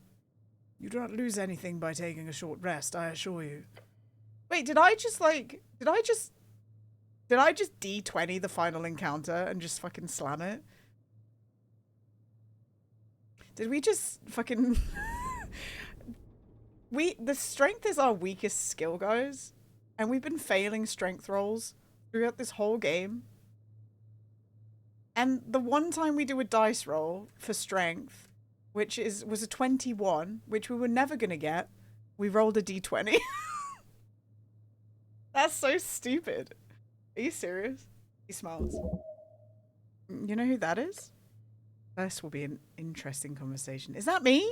You do not lose anything by taking a short rest, I assure you. Wait, did I just D20 the final encounter and just fucking slam it? Did we just fucking... The strength is our weakest skill, guys. And we've been failing strength rolls throughout this whole game. And the one time we do a dice roll for strength, which was a 21, which we were never going to get, we rolled a d20. That's so stupid. Are you serious? He smiles. You know who that is? This will be an interesting conversation. Is that me?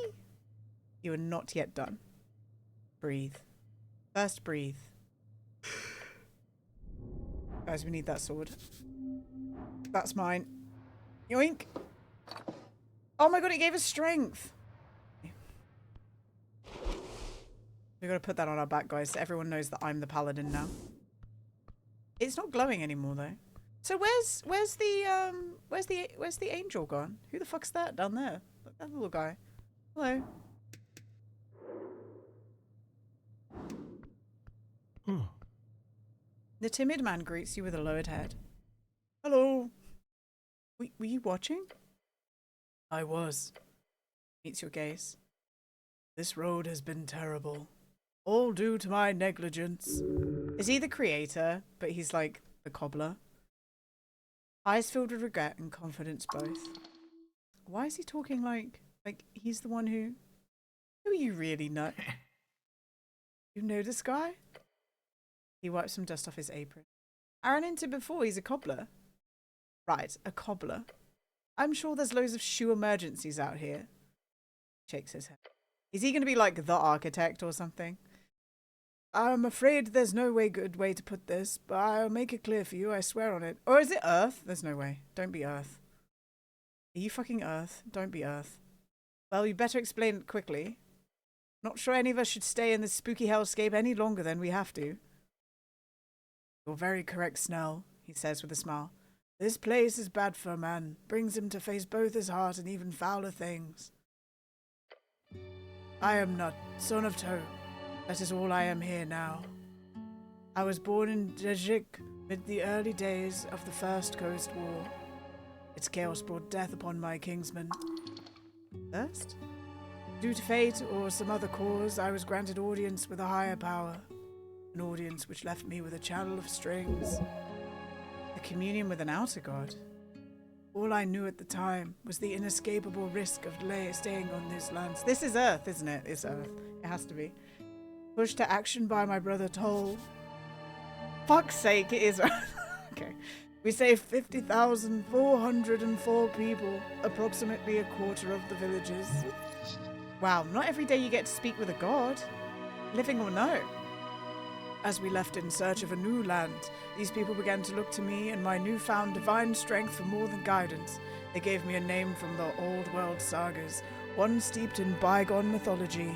You are not yet done. Breathe. First breathe. Guys, we need that sword. That's mine. Yoink. Oh my god, it gave us strength. We've got to put that on our back, guys, so everyone knows that I'm the paladin now. It's not glowing anymore, though. So where's the angel gone? Who the fuck's that down there? Look, that little guy. Hello. The timid man greets you with a lowered head. Hello. Were you watching? I was. Meets your gaze. This road has been terrible. All due to my negligence. Is he the creator, but he's like the cobbler? Eyes filled with regret and confidence both. Why is he talking like he's the one who you really know? You know this guy? He wipes some dust off his apron. I ran into before, he's a cobbler. Right, a cobbler. I'm sure there's loads of shoe emergencies out here. Shakes his head. Is he going to be like the architect or something? I'm afraid there's no good way to put this, but I'll make it clear for you, I swear on it. Or is it Earth? There's no way. Don't be Earth. Are you fucking Earth? Don't be Earth. Well, you better explain it quickly. Not sure any of us should stay in this spooky hellscape any longer than we have to. You're very correct, Snell, he says with a smile. This place is bad for a man, brings him to face both his heart and even fouler things. I am not son of Toh. That is all I am here now. I was born in Dejik mid the early days of the First Coast War. Its chaos brought death upon my kingsmen. First? Due to fate or some other cause, I was granted audience with a higher power. An audience which left me with a channel of strings. A communion with an outer god. All I knew at the time was the inescapable risk of staying on these lands. This is Earth, isn't it? It's Earth. It has to be. Pushed to action by my brother Toll. Fuck's sake, it is Earth. Okay. We saved 50,404 people, approximately a quarter of the villages. Wow, not every day you get to speak with a god, living or no. As we left in search of a new land, these people began to look to me and my newfound divine strength for more than guidance. They gave me a name from the old world sagas, one steeped in bygone mythology.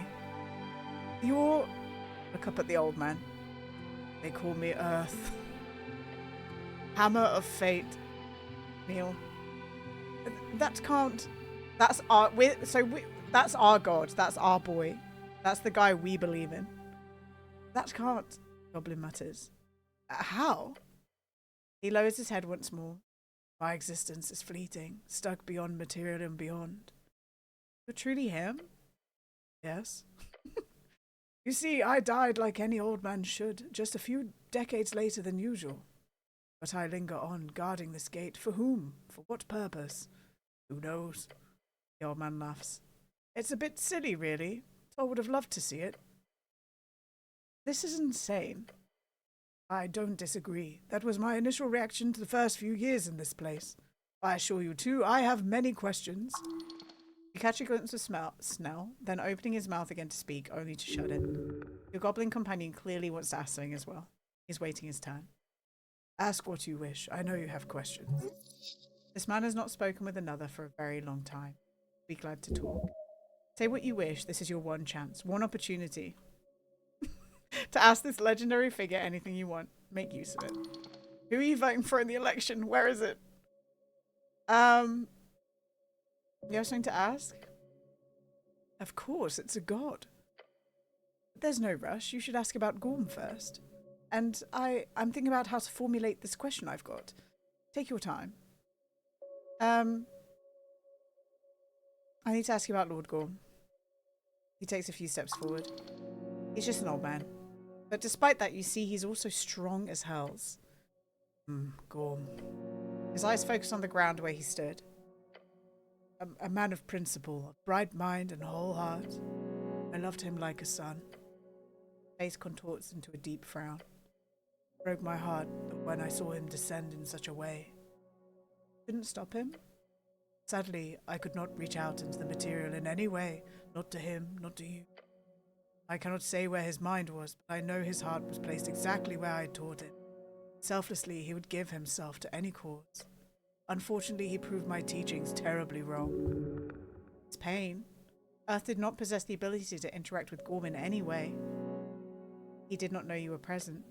Look up at the old man. They call me Earth. Hammer of Fate. Neil. That can't... That's our... that's our god. That's our boy. That's the guy we believe in. That can't... Goblin mutters. How? He lowers his head once more. My existence is fleeting, stuck beyond material and beyond. You're truly him? Yes. You see, I died like any old man should, just a few decades later than usual. But I linger on, guarding this gate. For whom? For what purpose? Who knows? The old man laughs. It's a bit silly, really. I would have loved to see it. This is insane. I don't disagree. That was my initial reaction to the first few years in this place. I assure you, too, I have many questions. You catch a glimpse of Snell, then opening his mouth again to speak, only to shut it. Your goblin companion clearly wants to ask something as well. He's waiting his turn. Ask what you wish. I know you have questions. This man has not spoken with another for a very long time. Be glad to talk. Say what you wish. This is your one chance, one opportunity to ask this legendary figure anything you want. Make use of it. Who are you voting for in the election? Where is it? You have something to ask? Of course, it's a god. There's no rush. You should ask about Gorm first. And I'm thinking about how to formulate this question I've got. Take your time. I need to ask you about Lord Gorm. He takes a few steps forward. He's just an old man. But despite that, you see he's also strong as hells. Gorm. His eyes focus on the ground where he stood. A man of principle, of bright mind and whole heart. I loved him like a son. Face contorts into a deep frown. Broke my heart when I saw him descend in such a way. Couldn't stop him. Sadly, I could not reach out into the material in any way, not to him, not to you. I cannot say where his mind was, but I know his heart was placed exactly where I had taught him. Selflessly, he would give himself to any cause. Unfortunately, he proved my teachings terribly wrong. It's pain. Earth did not possess the ability to interact with Gorm in any way. He did not know you were present.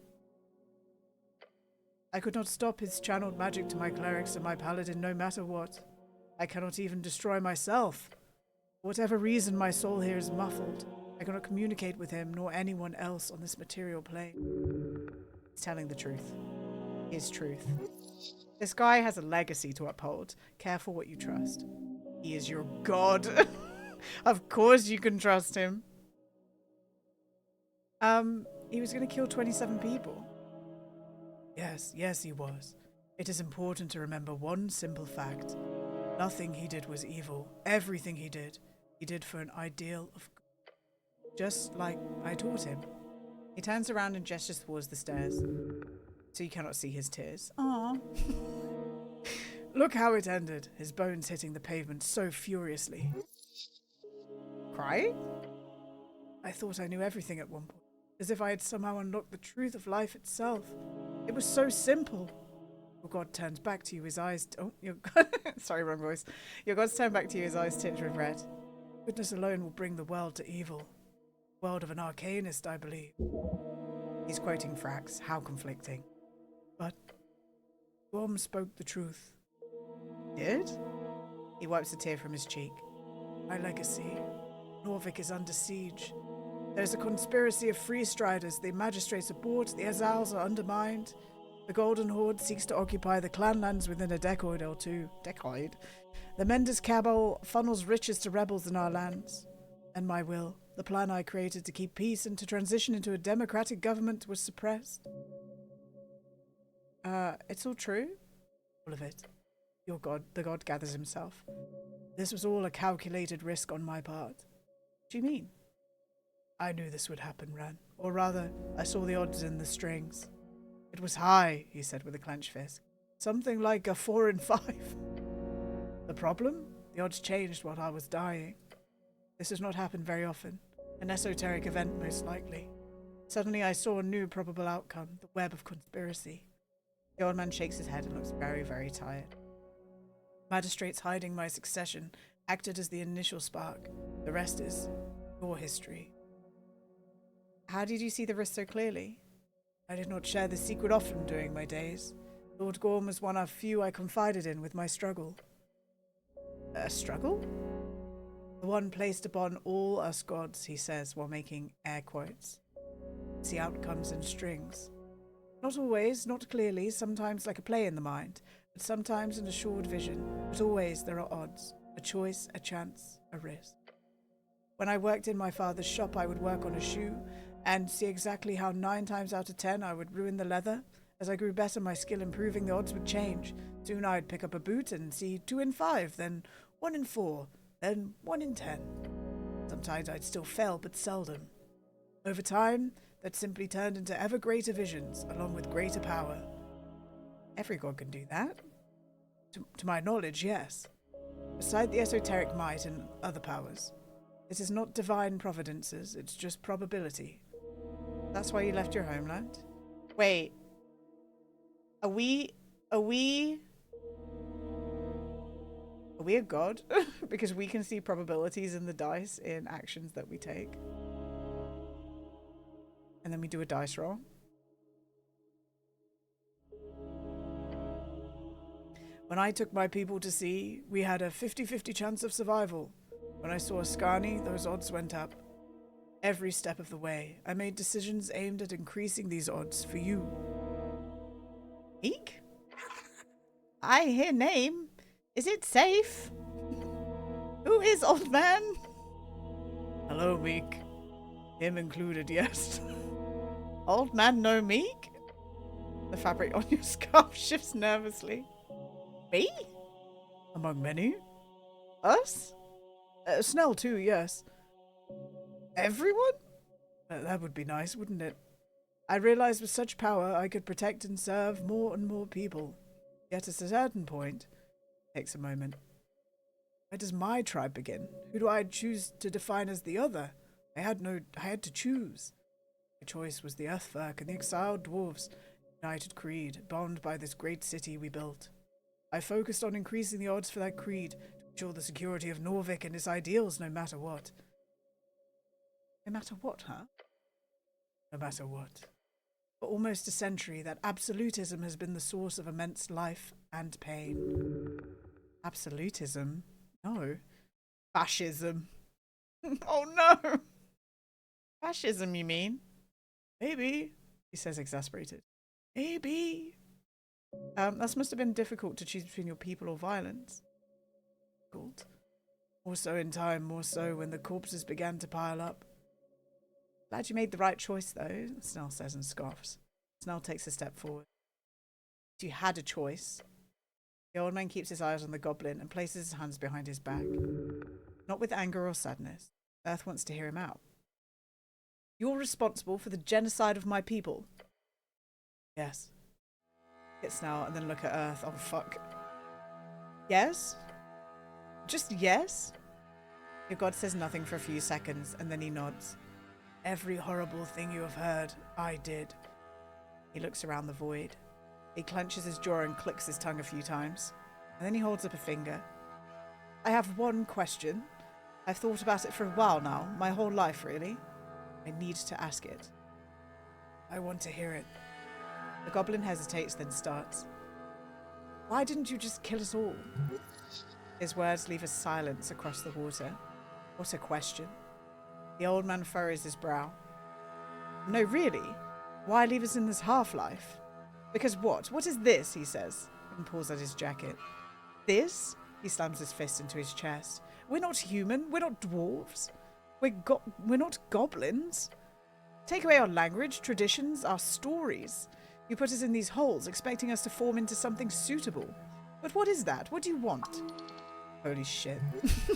I could not stop his channeled magic to my clerics and my paladin no matter what. I cannot even destroy myself. For whatever reason my soul here is muffled. I cannot communicate with him nor anyone else on this material plane. He's telling the truth. His truth. This guy has a legacy to uphold. Careful what you trust. He is your god. Of course you can trust him. He was going to kill 27 people. Yes, he was. It is important to remember one simple fact. Nothing he did was evil. Everything he did for an ideal of good. Just like I taught him. He turns around and gestures towards the stairs. So you cannot see his tears. Aww. Look how it ended. His bones hitting the pavement so furiously. Crying? I thought I knew everything at one point. As if I had somehow unlocked the truth of life itself. It was so simple. Your god turns back to you, his eyes... Sorry, wrong voice. Your god's turned back to you, his eyes tinged with red. Goodness alone will bring the world to evil. World of an arcanist, I believe. He's quoting Frax. How conflicting. But Gorm spoke the truth. Did? He wipes a tear from his cheek. My legacy. Norvik is under siege. There's a conspiracy of free-striders. The magistrates abort, the Azals are undermined. The Golden Horde seeks to occupy the clanlands within a decade or two. The Mendes Cabal funnels riches to rebels in our lands. And my will, the plan I created to keep peace and to transition into a democratic government, was suppressed. It's all true? All of it. The god gathers himself. This was all a calculated risk on my part. What do you mean? I knew this would happen, Ran. Or rather, I saw the odds in the strings. It was high, he said with a clenched fist. Something like a 4 in 5. The problem? The odds changed while I was dying. This has not happened very often. An esoteric event, most likely. Suddenly I saw a new probable outcome, the web of conspiracy. The old man shakes his head and looks very, very tired. Magistrates hiding my succession acted as the initial spark. The rest is your history. How did you see the risk so clearly? I did not share the secret often during my days. Lord Gorm was one of few I confided in with my struggle. A struggle? The one placed upon all us gods, he says while making air quotes. See outcomes in strings. Not always, not clearly, sometimes like a play in the mind, but sometimes an assured vision. But always there are odds, a choice, a chance, a risk. When I worked in my father's shop, I would work on a shoe and see exactly how 9 times out of 10 I would ruin the leather. As I grew better, my skill improving, the odds would change. Soon I'd pick up a boot and see 2 in 5, then 1 in 4, then 1 in 10. Sometimes I'd still fail, but seldom. Over time, that simply turned into ever greater visions, along with greater power. Every god can do that. To my knowledge, yes. Beside the esoteric might and other powers. It is not divine providences, it's just probability. That's why you left your homeland? Wait. Are we a god? Because we can see probabilities in the dice in actions that we take. And then we do a dice roll. When I took my people to sea, we had a 50-50 chance of survival. When I saw Ascani, those odds went up. Every step of the way, I made decisions aimed at increasing these odds for you. Eek? I hear name. Is it safe? Who is old man? Hello, Meek. Him included, yes. Old man no Meek? The fabric on your scarf shifts nervously. Me? Among many? Us? Snell too, yes. Everyone? That would be nice, wouldn't it? I realized with such power I could protect and serve more and more people. Yet at a certain point, it takes a moment. Where does my tribe begin? Who do I choose to define as the other? I had to choose. My choice was the Earthfolk and the exiled dwarves, united creed, bound by this great city we built. I focused on increasing the odds for that creed to ensure the security of Norvik and its ideals no matter what. No matter what, huh? No matter what. For almost a century, that absolutism has been the source of immense life and pain. Absolutism? No. Fascism. Oh no! Fascism, you mean? Maybe, he says exasperated. Maybe. That must have been difficult to choose between your people or violence. Difficult. More so in time, more so when the corpses began to pile up. Glad you made the right choice, though, Snell says and scoffs. Snell takes a step forward. If you had a choice. The old man keeps his eyes on the goblin and places his hands behind his back. Not with anger or sadness. Earth wants to hear him out. You're responsible for the genocide of my people. Yes. Hit Snell and then look at Earth. Oh, fuck. Yes? Just yes? Your god says nothing for a few seconds and then he nods. Every horrible thing you have heard, I did. He looks around the void. He clenches his jaw and clicks his tongue a few times. And then he holds up a finger. I have one question. I've thought about it for a while now, my whole life really. I need to ask it. I want to hear it. The goblin hesitates, then starts. Why didn't you just kill us all? His words leave a silence across the water. What a question. The old man furrows his brow. No, really? Why leave us in this half-life? Because what? What is this? He says, and pulls at his jacket. This? He slams his fist into his chest. We're not human. We're not dwarves. We're not goblins. Take away our language, traditions, our stories. You put us in these holes, expecting us to form into something suitable. But what is that? What do you want? Holy shit.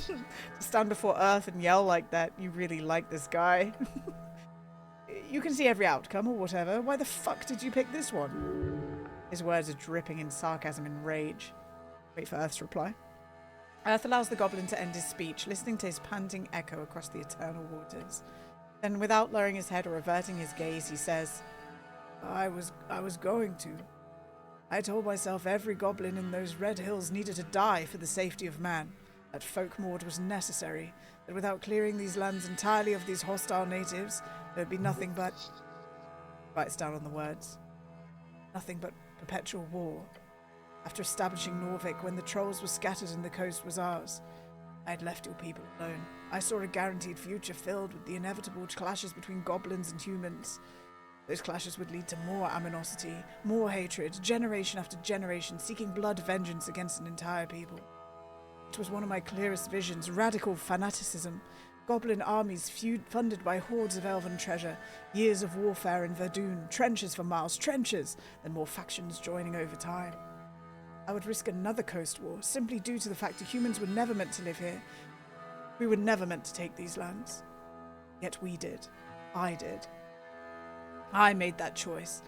To stand before Earth and yell like that, you really like this guy. You can see every outcome or whatever. Why the fuck did you pick this one? His words are dripping in sarcasm and rage. Wait for Earth's reply. Earth allows the goblin to end his speech, listening to his panting echo across the eternal waters. Then, without lowering his head or averting his gaze, he says, I was going to. I told myself every goblin in those red hills needed to die for the safety of man, that folkmord was necessary, that without clearing these lands entirely of these hostile natives, there would be nothing but... Writes down on the words. Nothing but perpetual war. After establishing Norvik, when the trolls were scattered and the coast was ours, I had left your people alone. I saw a guaranteed future filled with the inevitable clashes between goblins and humans. Those clashes would lead to more aminosity, more hatred, generation after generation, seeking blood vengeance against an entire people. It was one of my clearest visions, radical fanaticism, goblin armies funded by hordes of elven treasure, years of warfare in Verdun, trenches for miles, trenches, then more factions joining over time. I would risk another coast war, simply due to the fact that humans were never meant to live here. We were never meant to take these lands. Yet we did. I did. I made that choice,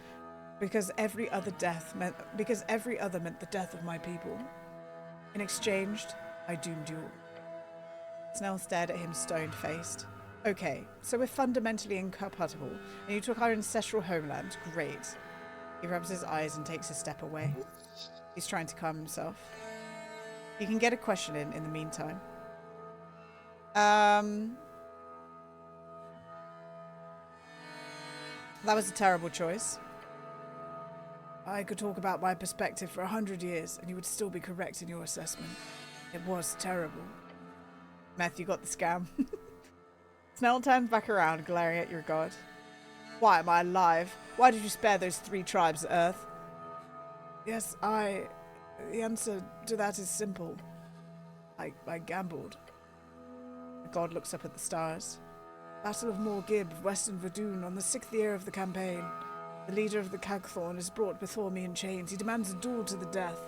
because every other meant the death of my people. In exchange, I doomed you all. Snell stared at him stone-faced. Okay, so we're fundamentally incompatible, and you took our ancestral homeland. Great. He rubs his eyes and takes a step away. He's trying to calm himself. You can get a question in the meantime. That was a terrible choice. I could talk about my perspective for 100 years, and you would still be correct in your assessment. It was terrible. Meth, you got the scam. Snell turns back around, glaring at your god. Why am I alive? Why did you spare those 3 tribes, Earth? Yes, the answer to that is simple. I gambled. The god looks up at the stars. Battle of Morgib, Western Verdun, on the 6th year of the campaign. The leader of the Cagthorn is brought before me in chains. He demands a duel to the death.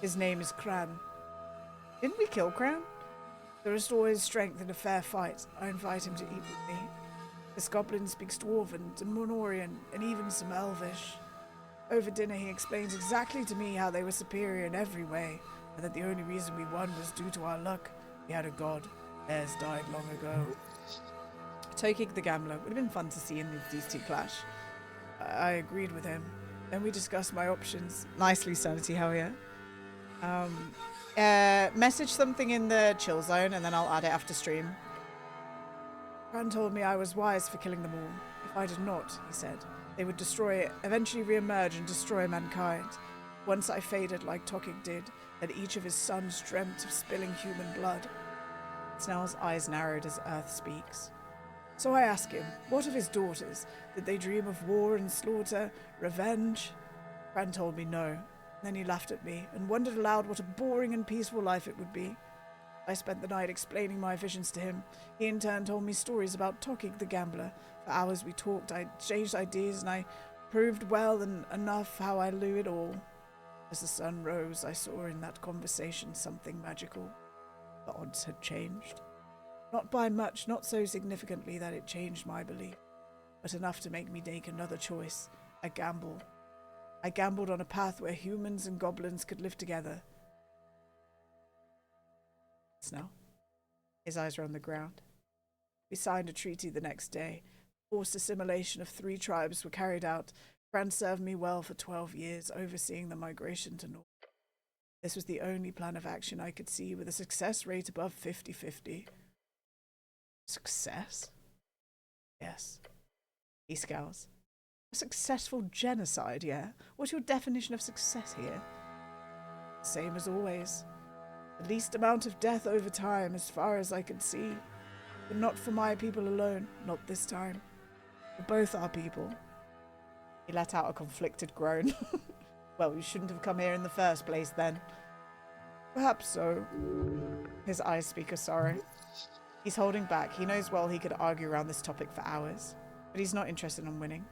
His name is Cran. Didn't we kill Cran? To restore his strength in a fair fight, I invite him to eat with me. This goblin speaks Dwarven, Demonian, and even some Elvish. Over dinner, he explains exactly to me how they were superior in every way, and that the only reason we won was due to our luck. We had a god. Theirs died long ago. Tokig the Gambler. Would have been fun to see in these two clash. I agreed with him. Then we discussed my options. Nicely, Sanity, hell yeah. Message something in the chill zone, and then I'll add it after stream. Cran told me I was wise for killing them all. If I did not, he said, they would eventually re-emerge and destroy mankind. Once I faded like Tokig did, and each of his sons dreamt of spilling human blood. Snell's eyes narrowed as Earth speaks. So I ask him, what of his daughters? Did they dream of war and slaughter, revenge? Cran told me no. Then he laughed at me and wondered aloud what a boring and peaceful life it would be. I spent the night explaining my visions to him. He in turn told me stories about Tokig the Gambler. For hours we talked, I exchanged ideas, and I proved well and enough how I knew it all. As the sun rose, I saw in that conversation something magical. The odds had changed. Not by much, not so significantly that it changed my belief, but enough to make me make another choice, a gamble. I gambled on a path where humans and goblins could live together. Snell. His eyes were on the ground. We signed a treaty the next day. Forced assimilation of 3 tribes were carried out. Cran served me well for 12 years, overseeing the migration to North. This was the only plan of action I could see with a success rate above 50-50. Success? Yes. He scowls. A successful genocide, yeah? What's your definition of success here? Same as always. The least amount of death over time, as far as I could see. But not for my people alone, not this time. For both our people. He let out a conflicted groan. Well, you shouldn't have come here in the first place, then. Perhaps so. His eyes speak of sorrow. He's holding back. He knows well he could argue around this topic for hours. But he's not interested in winning.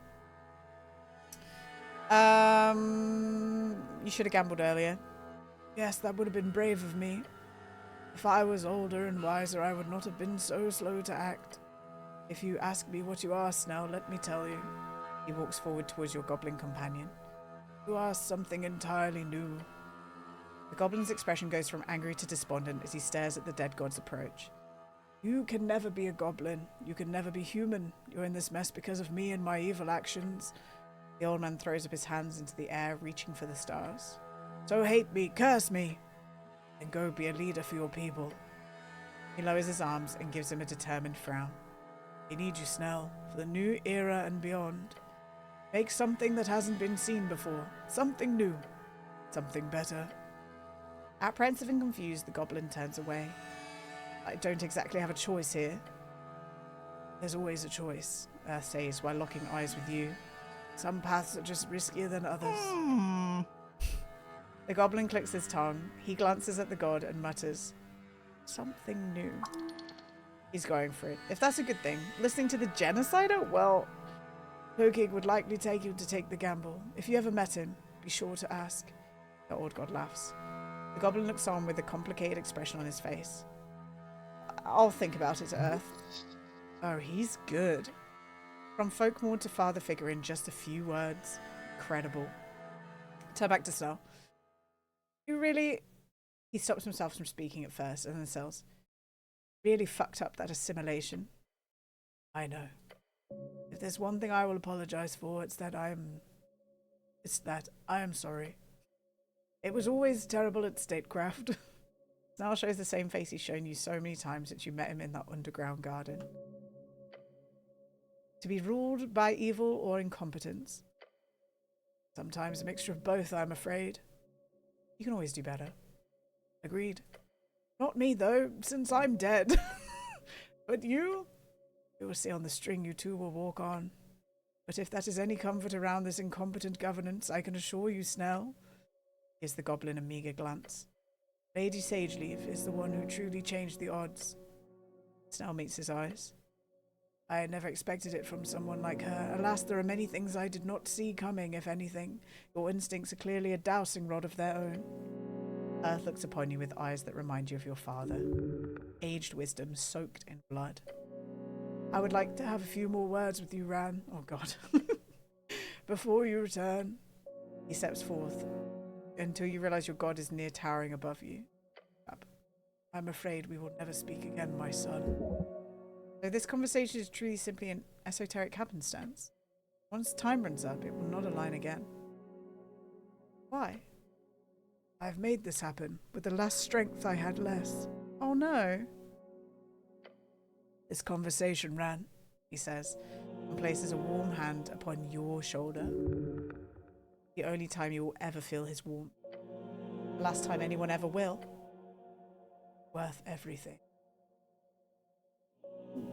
You should have gambled earlier. Yes, that would have been brave of me. If I was older and wiser, I would not have been so slow to act. If you ask me what you ask now, let me tell you. He walks forward towards your goblin companion. You ask something entirely new. The goblin's expression goes from angry to despondent as he stares at the dead god's approach. You can never be a goblin. You can never be human. You're in this mess because of me and my evil actions. The old man throws up his hands into the air, reaching for the stars. So hate me, curse me, and go be a leader for your people. He lowers his arms and gives him a determined frown. I need you, Snell, for the new era and beyond. Make something that hasn't been seen before. Something new. Something better. Apprehensive and confused, the goblin turns away. I don't exactly have a choice here. There's always a choice, Earth says while locking eyes with you. Some paths are just riskier than others. The goblin clicks his tongue. He glances at the god and mutters, something new. He's going for it. If that's a good thing. Listening to the genocider? Well, Hokig would likely take you to take the gamble. If you ever met him, be sure to ask. The old god laughs. The goblin looks on with a complicated expression on his face. I'll think about it, Earth. Oh, he's good. From folklore to father figure in just a few words. Incredible. Turn back to Snell. You really... He stops himself from speaking at first and then says, really fucked up that assimilation. I know. If there's one thing I will apologize for, it's that I am sorry. It was always terrible at statecraft. Snell shows the same face he's shown you so many times since you met him in that underground garden. To be ruled by evil or incompetence. Sometimes a mixture of both, I'm afraid. You can always do better. Agreed. Not me, though, since I'm dead. But you? You will see on the string you two will walk on. But if that is any comfort around this incompetent governance, I can assure you, Snell, gives the goblin a meager glance. Lady Sageleaf is the one who truly changed the odds. Snell meets his eyes. I had never expected it from someone like her. Alas, there are many things I did not see coming, if anything. Your instincts are clearly a dowsing rod of their own. Earth looks upon you with eyes that remind you of your father. Aged wisdom soaked in blood. I would like to have a few more words with you, Ran. Oh, God. Before you return. He steps forth until you realize your god is near towering above you. I'm afraid we will never speak again, my son. So this conversation is truly simply an esoteric happenstance. Once time runs up, it will not align again. Why? I've made this happen. With the less strength I had less. Oh no. This conversation ran, he says, and places a warm hand upon your shoulder. The only time you will ever feel his warmth. The last time anyone ever will. Worth everything.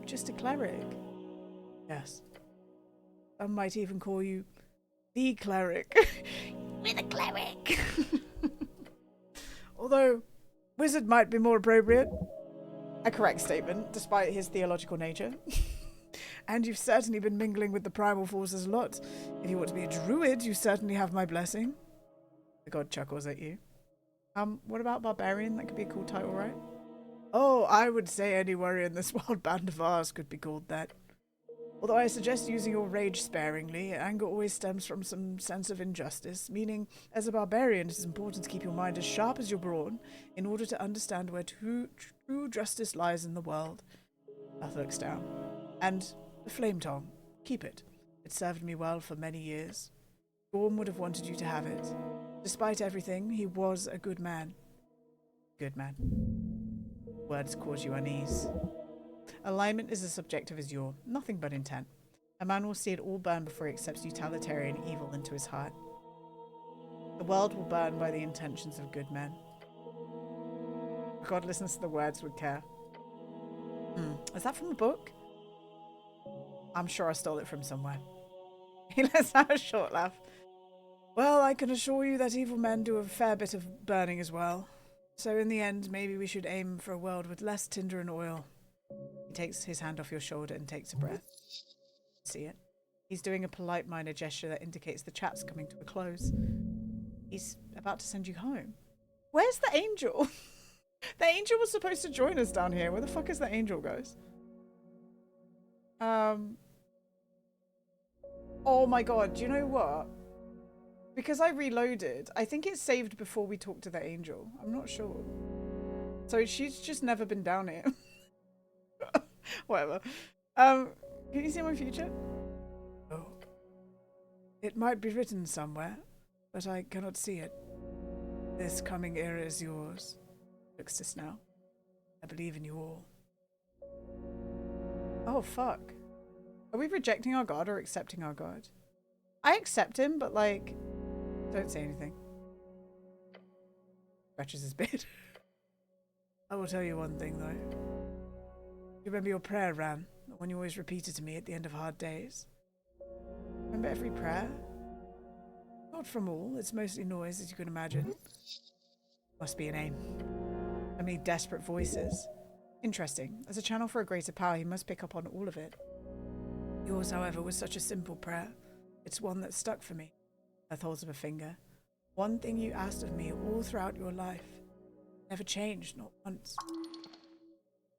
Just a cleric. Yes. Some might even call you the cleric. We're the cleric. Although, wizard might be more appropriate. A correct statement, despite his theological nature. And you've certainly been mingling with the primal forces a lot. If you want to be a druid, you certainly have my blessing. The god chuckles at you. What about barbarian? That could be a cool title, right? Oh, I would say any warrior in this wild band of ours could be called that. Although I suggest using your rage sparingly, anger always stems from some sense of injustice, meaning, as a barbarian, it is important to keep your mind as sharp as your brawn in order to understand where true justice lies in the world. Earth looks down. And the flame tongue. Keep it. It served me well for many years. Gorm would have wanted you to have it. Despite everything, he was a good man. Good man. Words cause you unease. Alignment is as subjective as your, nothing but intent. A man will see it all burn before he accepts utilitarian evil into his heart. The world will burn by the intentions of good men. God listens to the words with care. Is that from a book? I'm sure I stole it from somewhere. He lets out a short laugh. Well, I can assure you that evil men do a fair bit of burning as well. So in the end, maybe we should aim for a world with less tinder and oil. He takes his hand off your shoulder and takes a breath. See it? He's doing a polite minor gesture that indicates the chat's coming to a close. He's about to send you home. Where's the angel? The angel was supposed to join us down here. Where the fuck is the angel, guys? Oh my god, do you know what? Because I reloaded, I think it saved before we talked to the angel. I'm not sure. So she's just never been down here. Whatever. Can you see my future? Oh. It might be written somewhere, but I cannot see it. This coming era is yours. Looks this now. I believe in you all. Oh, fuck. Are we rejecting our god or accepting our god? I accept him, but like, don't say anything. Scratches his beard. I will tell you one thing, though. You remember your prayer, Ran? The one you always repeated to me at the end of hard days? Remember every prayer? Not from all. It's mostly noise, as you can imagine. Must be an aim. So many desperate voices. Interesting. As a channel for a greater power, he must pick up on all of it. Yours, however, was such a simple prayer. It's one that stuck for me. Earth holds up a finger. One thing you asked of me all throughout your life. Never changed, not once.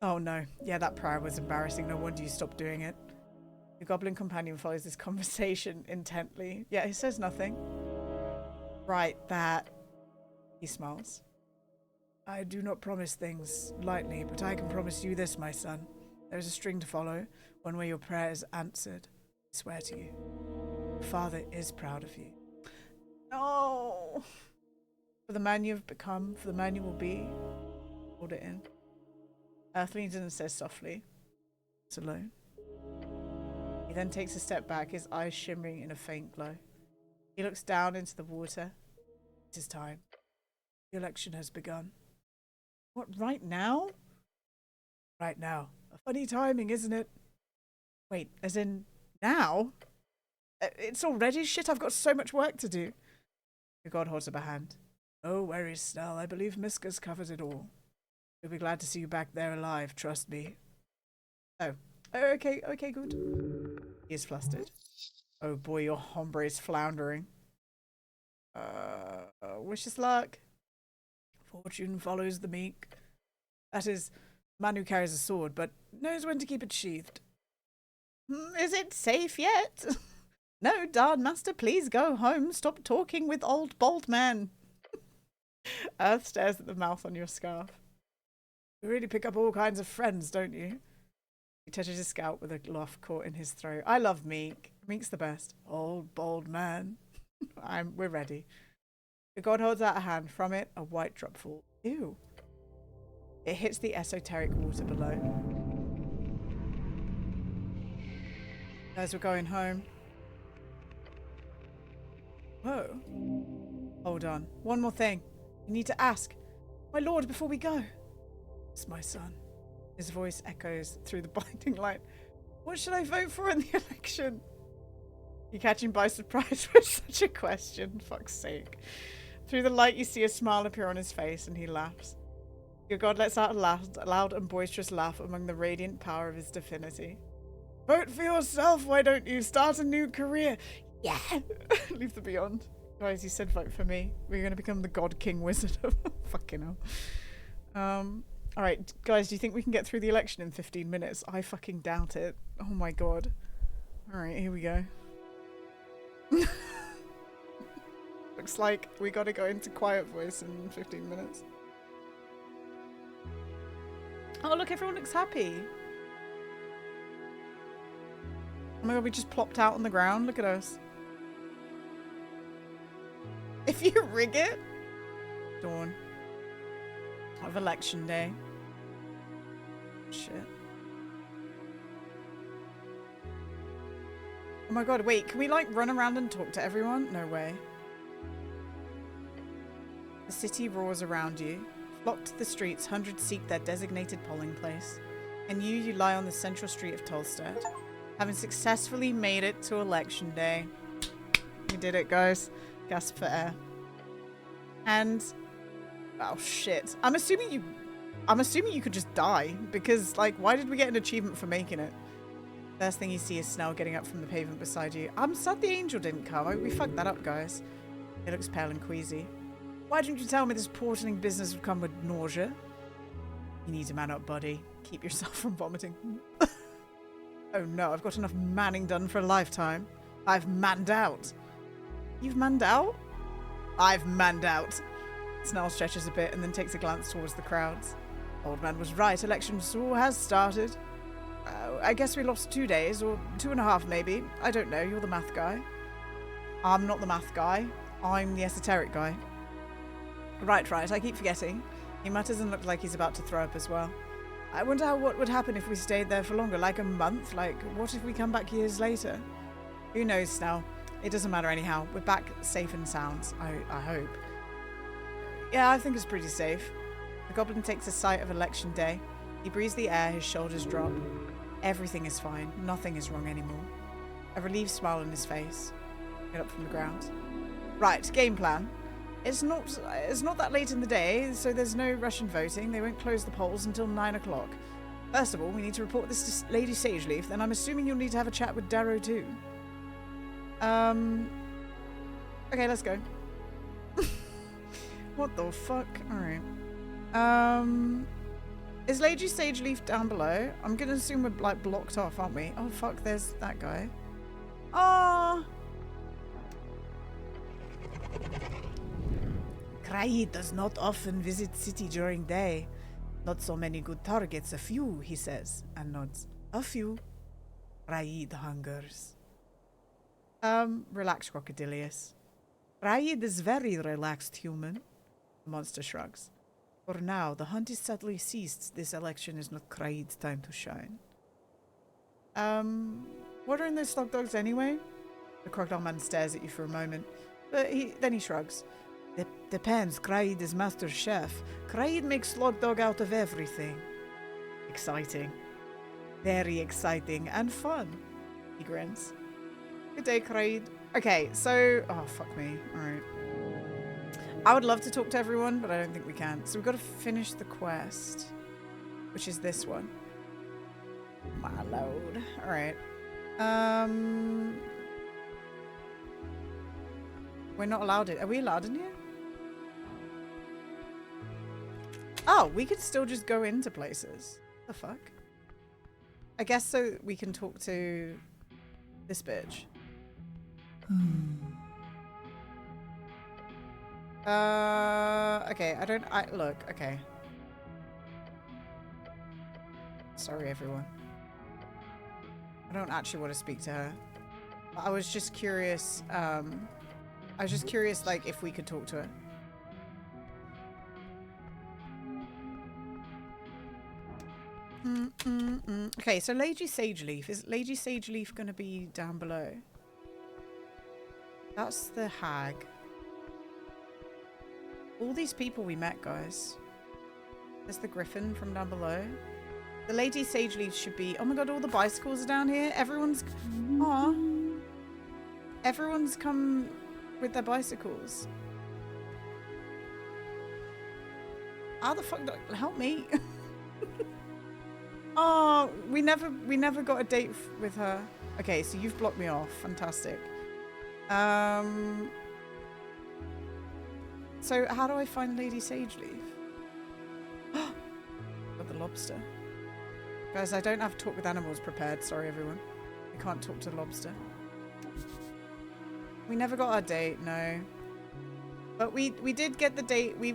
Oh no. Yeah, that prayer was embarrassing. No wonder you stopped doing it. The goblin companion follows this conversation intently. Yeah, he says nothing. Right, that. He smiles. I do not promise things lightly, but I can promise you this, my son. There is a string to follow, one where your prayer is answered. I swear to you. Your father is proud of you. No! For the man you have become, for the man you will be. Hold it in. Earth leans in and says softly, it's alone. He then takes a step back, his eyes shimmering in a faint glow. He looks down into the water. It is time. The election has begun. What, right now? Right now. A funny timing, isn't it? Wait, as in now? It's already? Shit, I've got so much work to do. The god holds up a hand. No worries, Snell. I believe Miska's covered it all. We'll be glad to see you back there alive, trust me. Oh. Okay, good. He is flustered. Oh boy, your hombre is floundering. Wish us luck. Fortune follows the meek. That is, man who carries a sword, but knows when to keep it sheathed. Is it safe yet? No, darn master, please go home. Stop talking with old bald man. Earth stares at the mouth on your scarf. You really pick up all kinds of friends, don't you? He touches his scalp with a laugh caught in his throat. I love Meek. Meek's the best. Old bald man. We're ready. The god holds out a hand. From it, a white drop falls. Ew. It hits the esoteric water below. Guys, we're going home. Whoa. Hold on. One more thing. You need to ask. My lord, before we go. It's my son. His voice echoes through the blinding light. What should I vote for in the election? You catch him by surprise with such a question. Fuck's sake. Through the light, you see a smile appear on his face, and he laughs. Your god lets out a loud and boisterous laugh among the radiant power of his divinity. Vote for yourself, why don't you? Start a new career. Yeah! Leave the beyond. Guys, you said vote for me. We're going to become the god king wizard of fucking hell. Alright, guys, do you think we can get through the election in 15 minutes? I fucking doubt it. Oh my god. Alright, here we go. Looks like we gotta go into quiet voice in 15 minutes. Oh, look, everyone looks happy. Oh my god, we just plopped out on the ground. Look at us. If you rig it. Dawn. Of election day. Shit. Oh my god, wait, can we like run around and talk to everyone? No way. The city roars around you. Flocked to the streets, hundreds seek their designated polling place. And you lie on the central street of Tolstead, having successfully made it to election day. We did it, guys. Gasp for air. And oh shit. I'm assuming you could just die, because like, why did we get an achievement for making it? First thing you see is Snell getting up from the pavement beside you. I'm sad the angel didn't come. We fucked that up, guys. He looks pale and queasy. Why didn't you tell me this portering business would come with nausea? You need to man up, buddy. Keep yourself from vomiting. Oh no, I've got enough manning done for a lifetime. I've manned out. You've manned out? I've manned out. Snell stretches a bit and then takes a glance towards the crowds. Old man was right. Election has started. I guess we lost 2 days, or 2.5 maybe. I don't know. You're the math guy. I'm not the math guy. I'm the esoteric guy. Right. I keep forgetting. He mutters and looks like he's about to throw up as well. I wonder what would happen if we stayed there for longer, like a month? Like, what if we come back years later? Who knows, Snell? It doesn't matter anyhow. We're back safe and sound, I hope. Yeah, I think it's pretty safe. The goblin takes a sight of election day. He breathes the air, his shoulders drop. Everything is fine. Nothing is wrong anymore. A relieved smile on his face. Get up from the ground. Right, game plan. It's not that late in the day, so there's no rush in voting. They won't close the polls until 9 o'clock. First of all, we need to report this to Lady Sageleaf, then I'm assuming you'll need to have a chat with Darrow too. Okay, let's go. What the fuck? Alright. Is Lady Sageleaf down below? I'm gonna assume we're like blocked off, aren't we? Oh fuck, there's that guy. Ah. Kraid does not often visit city during day. Not so many good targets. A few, he says, and nods. A few. Kraid hungers. Relax, Crocodilius. Kraid is very relaxed human. The monster shrugs. For now, the hunt is sadly ceased. This election is not Kraid's time to shine. What are in those slug dogs anyway? The crocodile man stares at you for a moment, but then he shrugs. Depends. Kraid is master chef. Kraid makes slug dog out of everything. Exciting. Very exciting and fun. He grins. Good day, Kraid. Okay, so... Oh, fuck me. Alright. I would love to talk to everyone, but I don't think we can. So we've got to finish the quest, which is this one. My lord. Alright. We're not allowed it. Are we allowed in here? Oh, we could still just go into places. The fuck? I guess so we can talk to this bitch. Okay, look, okay. Sorry, everyone. I don't actually want to speak to her. I was just curious, like, if we could talk to her. Okay, so Lady Sageleaf. Is Lady Sageleaf going to be down below? That's the hag. All these people we met, guys. There's the griffin from down below. The Lady Sageleaf should be... Oh my god, all the bicycles are down here. Everyone's... Aw. Everyone's come with their bicycles. How the fuck do I... Help me. Oh, we never got a date with her. Okay, so you've blocked me off. Fantastic. So how do I find Lady Sageleaf? Got the lobster. Guys, I don't have talk with animals prepared. Sorry, everyone. I can't talk to the lobster. We never got our date, no. But we did get the date. We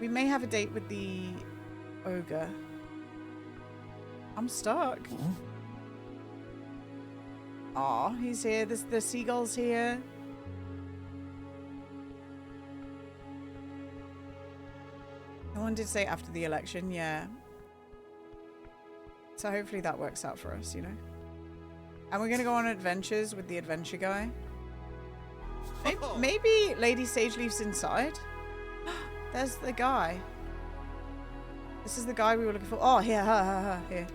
may have a date with the ogre. I'm stuck. Aw, he's here. The seagull's here. No one did say after the election, yeah. So hopefully that works out for us, you know. And we're gonna go on adventures with the adventure guy. Maybe Lady Sageleaf's inside. There's the guy. This is the guy we were looking for. Oh, here, here.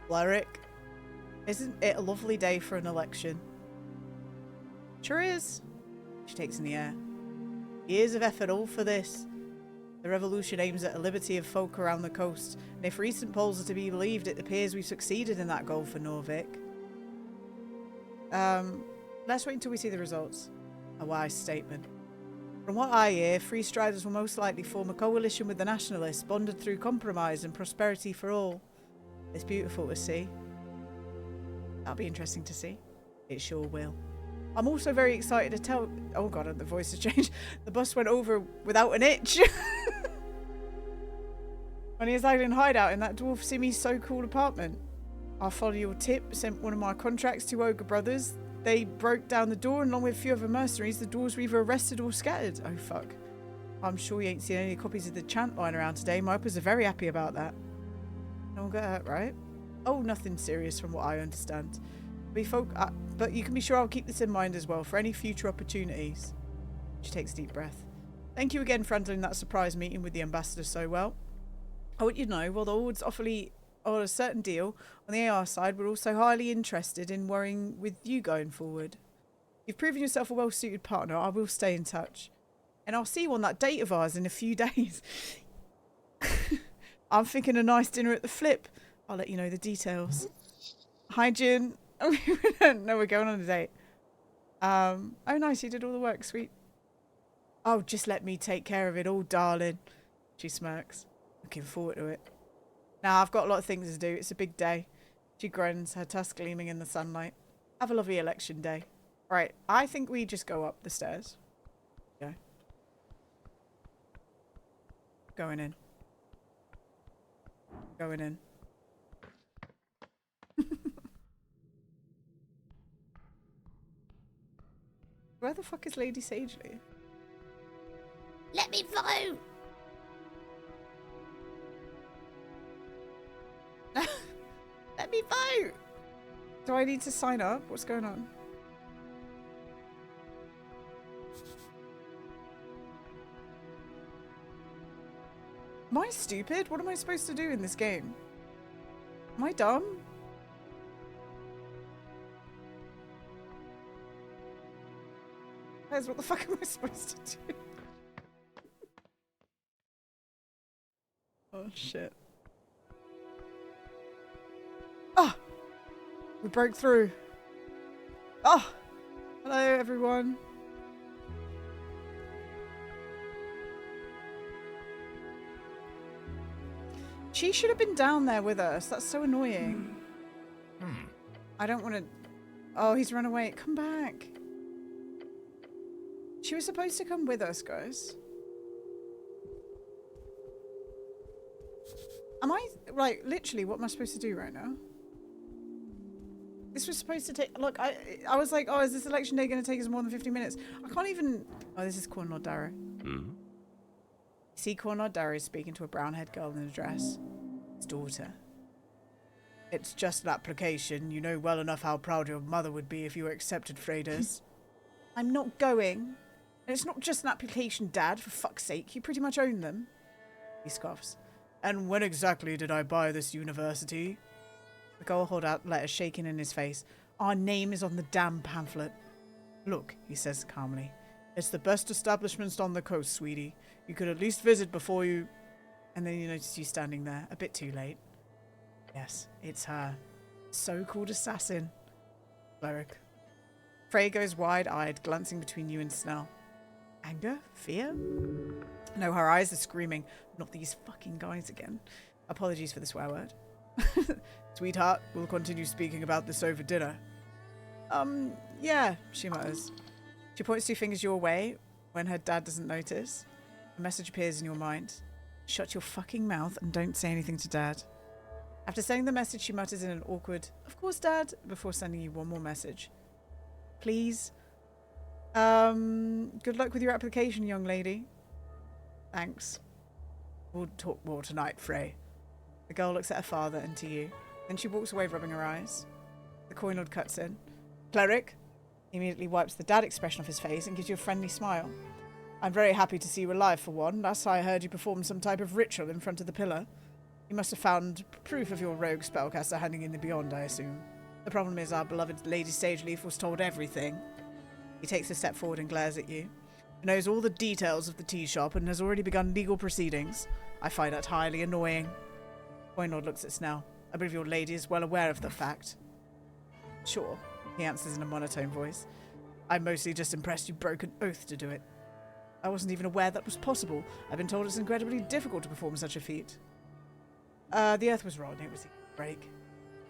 Cleric. Isn't it a lovely day for an election? Sure is. She takes in the air. Years of effort all for this. The revolution aims at a liberty of folk around the coast, and if recent polls are to be believed, it appears we've succeeded in that goal for Norvik. Let's wait until we see the results. A wise statement. From what I hear, Free Striders will most likely form a coalition with the Nationalists, bonded through compromise and prosperity for all. It's beautiful to see. That'll be interesting to see. It sure will. I'm also very excited to tell... Oh god, the voice has changed. The bus went over without an itch. When he was hiding in hideout in that dwarf Simmy's so-called apartment. I'll follow your tip. Sent one of my contracts to Ogre Brothers. They broke down the door, and along with a few other mercenaries, the dwarves were either arrested or scattered. Oh fuck. I'm sure you ain't seen any copies of the chant lying around today. My uppers are very happy about that. No one got hurt, right? Oh, nothing serious from what I understand. But you can be sure I'll keep this in mind as well for any future opportunities. She takes a deep breath. Thank you again for handling that surprise meeting with the ambassador so well. I want you to know, while the Horde's awfully on a certain deal, on the AR side, we're also highly interested in working with you going forward. You've proven yourself a well-suited partner. I will stay in touch. And I'll see you on that date of ours in a few days. I'm thinking a nice dinner at the Flip. I'll let you know the details. Hi, Jin. Oh, no, we're going on a date. Oh, nice. You did all the work. Sweet. Oh, just let me take care of it all, darling. She smirks. Looking forward to it. Now, I've got a lot of things to do. It's a big day. She grins, her tusk gleaming in the sunlight. Have a lovely election day. Right, I think we just go up the stairs. Yeah. Going in. Going in. Where the fuck is Lady Sagely? Let me vote! Let me vote! Do I need to sign up? What's going on? Am I stupid? What am I supposed to do in this game? Am I dumb? Guys, what the fuck am I supposed to do? Oh shit. Ah! We broke through. Oh! Hello everyone. She should have been down there with us. That's so annoying. I don't want to... Oh, he's run away. Come back. She was supposed to come with us, guys. Am I... Like, literally, what am I supposed to do right now? This was supposed to take... Look, I was like, oh, is this election day going to take us more than 50 minutes? I can't even... Oh, this is Cornlord Darrow. See, Cornlord Darrow is speaking to a brown-haired girl in a dress. His daughter. It's just an application. You know well enough how proud your mother would be if you were accepted, Freydis. I'm not going. And it's not just an application, Dad, for fuck's sake. You pretty much own them. He scoffs. And when exactly did I buy this university? The girl held out letters shaking in his face. Our name is on the damn pamphlet. Look, he says calmly. It's the best establishments on the coast, sweetie. You could at least visit before you... And then you notice you standing there, a bit too late. Yes, it's her. So-called assassin. Cleric. Frey goes wide-eyed, glancing between you and Snell. Anger? Fear? No, her eyes are screaming. Not these fucking guys again. Apologies for the swear word. Sweetheart, we'll continue speaking about this over dinner. Yeah, she mutters. She points two fingers your way when her dad doesn't notice. A message appears in your mind. Shut your fucking mouth and don't say anything to Dad. After saying the message, she mutters in an awkward, of course, Dad, before sending you one more message. Please. Good luck with your application, young lady. Thanks. We'll talk more tonight, Frey. The girl looks at her father and to you. Then she walks away, rubbing her eyes. The Coinlord cuts in. Cleric. He immediately wipes the dad expression off his face and gives you a friendly smile. I'm very happy to see you alive for one. Last I heard you performed some type of ritual in front of the pillar. You must have found proof of your rogue spellcaster hiding in the beyond, I assume. The problem is our beloved Lady Sageleaf was told everything. He takes a step forward and glares at you. He knows all the details of the tea shop and has already begun legal proceedings. I find that highly annoying. Coinlord looks at Snell. I believe your lady is well aware of the fact. Sure, he answers in a monotone voice. I'm mostly just impressed you broke an oath to do it. I wasn't even aware that was possible. I've been told it's incredibly difficult to perform such a feat. The earth was wrong. It was a break.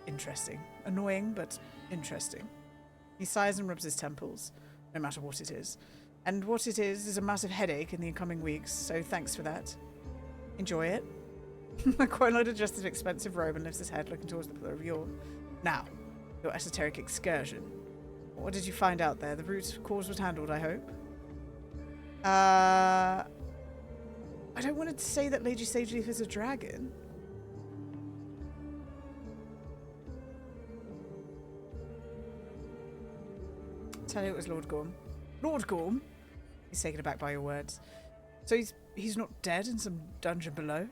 Interesting. Annoying, but interesting. He sighs and rubs his temples, no matter what it is. And what it is a massive headache in the coming weeks, so thanks for that. Enjoy it. Quite adjusts his expensive robe and lifts his head, looking towards the pillar of yore. Now, your esoteric excursion. What did you find out there? The root cause was handled, I hope? I don't want to say that Lady Sageleaf is a dragon. Tell you it was Lord Gorm. Lord Gorm? He's taken aback by your words. So he's not dead in some dungeon below?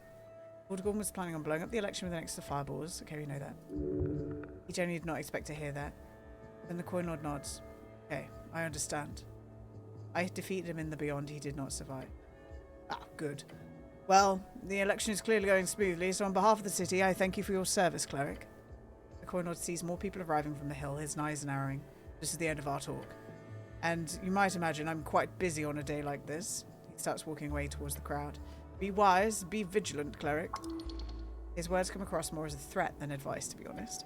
Lord Gorm was planning on blowing up the election with an extra fireballs. Okay, we know that. He generally did not expect to hear that. Then the Coin Lord nods. Okay, I understand. I defeated him in the Beyond. He did not survive. Ah, good. Well, the election is clearly going smoothly, so on behalf of the city, I thank you for your service, Cleric. The Coin Lord sees more people arriving from the hill, his eyes narrowing. This is the end of our talk. And you might imagine I'm quite busy on a day like this. He starts walking away towards the crowd. Be wise, be vigilant, Cleric. His words come across more as a threat than advice, to be honest.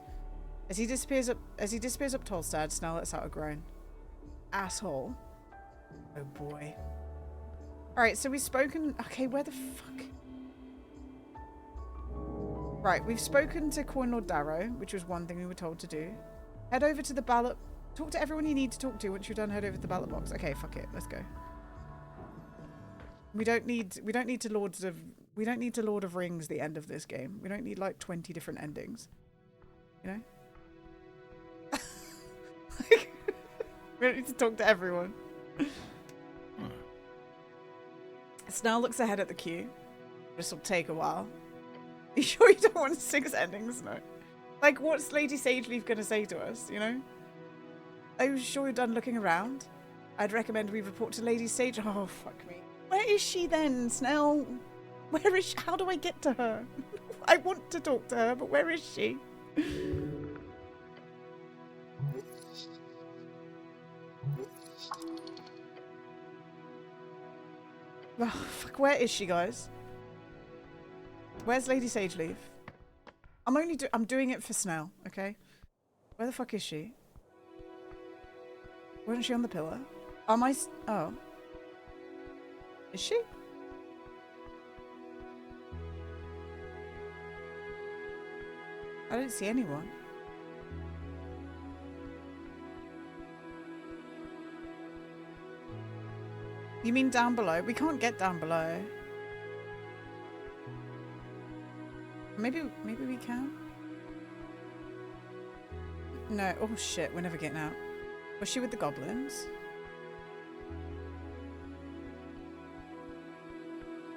As he disappears up Tolstad, Snell lets out a groan. Asshole. Oh boy. Alright, so we've spoken... Okay, where the fuck? Right, we've spoken to Coin Lord Darrow, which was one thing we were told to do. Head over to the ballot... Talk to everyone you need to talk to. Once you're done, head over to the ballot box. Okay, fuck it. Let's go. We don't need to Lord of Rings the end of this game. We don't need like 20 different endings. You know? We don't need to talk to everyone. Snell looks ahead at the queue. This will take a while. You sure you don't want 6 endings? No. Like, what's Lady Sageleaf gonna say to us, you know? Are you sure you're done looking around? I'd recommend we report to Lady Sage. Oh, fuck me. Where is she then, Snell? Where is she? How do I get to her? I want to talk to her, but where is she? Oh, fuck, where is she, guys? Where's Lady Sageleaf? I'm doing it for Snell, okay? Where the fuck is she? Wasn't she on the pillar? Oh. Is she? I don't see anyone. You mean down below? We can't get down below. Maybe we can? No. Oh shit, we're never getting out. Was she with the goblins?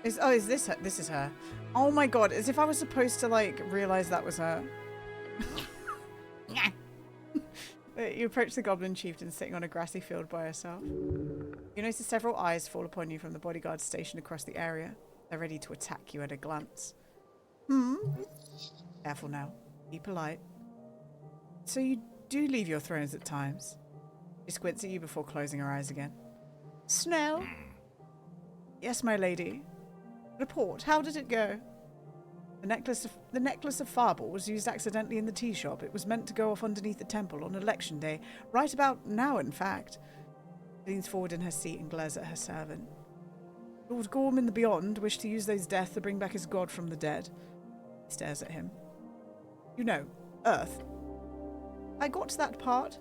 Is this her? This is her. Oh my god, as if I was supposed to like realize that was her. You approach the goblin chieftain sitting on a grassy field by herself. You notice several eyes fall upon you from the bodyguards stationed across the area. They're ready to attack you at a glance. Careful now. Be polite. So you do leave your thrones at times? She squints at you before closing her eyes again. Snell? Yes, my lady. Report. How did it go? The necklace of fireball was used accidentally in the tea shop. It was meant to go off underneath the temple on election day. Right about now, in fact. She leans forward in her seat and glares at her servant. Lord Gorm in the Beyond wished to use those deaths to bring back his god from the dead. He stares at him. You know, Earth. I got to that part.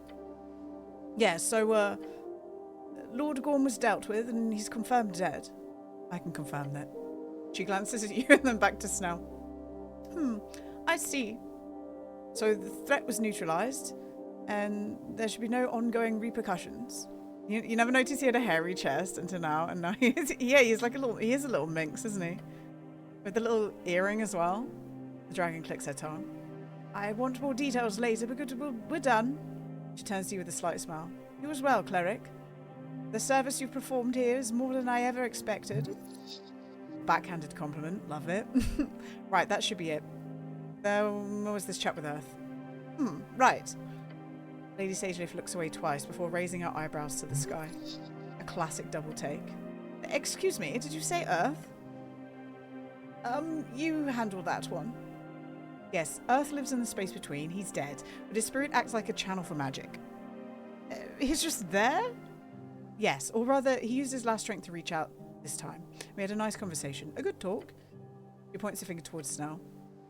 Yeah, so, Lord Gorm was dealt with and he's confirmed dead. I can confirm that. She glances at you and then back to Snell. I see. So the threat was neutralized and there should be no ongoing repercussions. You never noticed he had a hairy chest until now, and now he is like he is a little minx, isn't he? With the little earring as well. The dragon clicks her tongue. I want more details later because we're done. She turns to you with a slight smile. You as well, Cleric. The service you've performed here is more than I ever expected. Backhanded compliment. Love it. Right, that should be it. What was this chat with Earth? Right. Lady Sageleaf looks away twice before raising her eyebrows to the sky. A classic double take. Excuse me, did you say Earth? You handle that one. Yes, Earth lives in the space between. He's dead, but his spirit acts like a channel for magic. He's just there? Yes, or rather, he used his last strength to reach out this time. We had a nice conversation. A good talk. He points a finger towards Snell.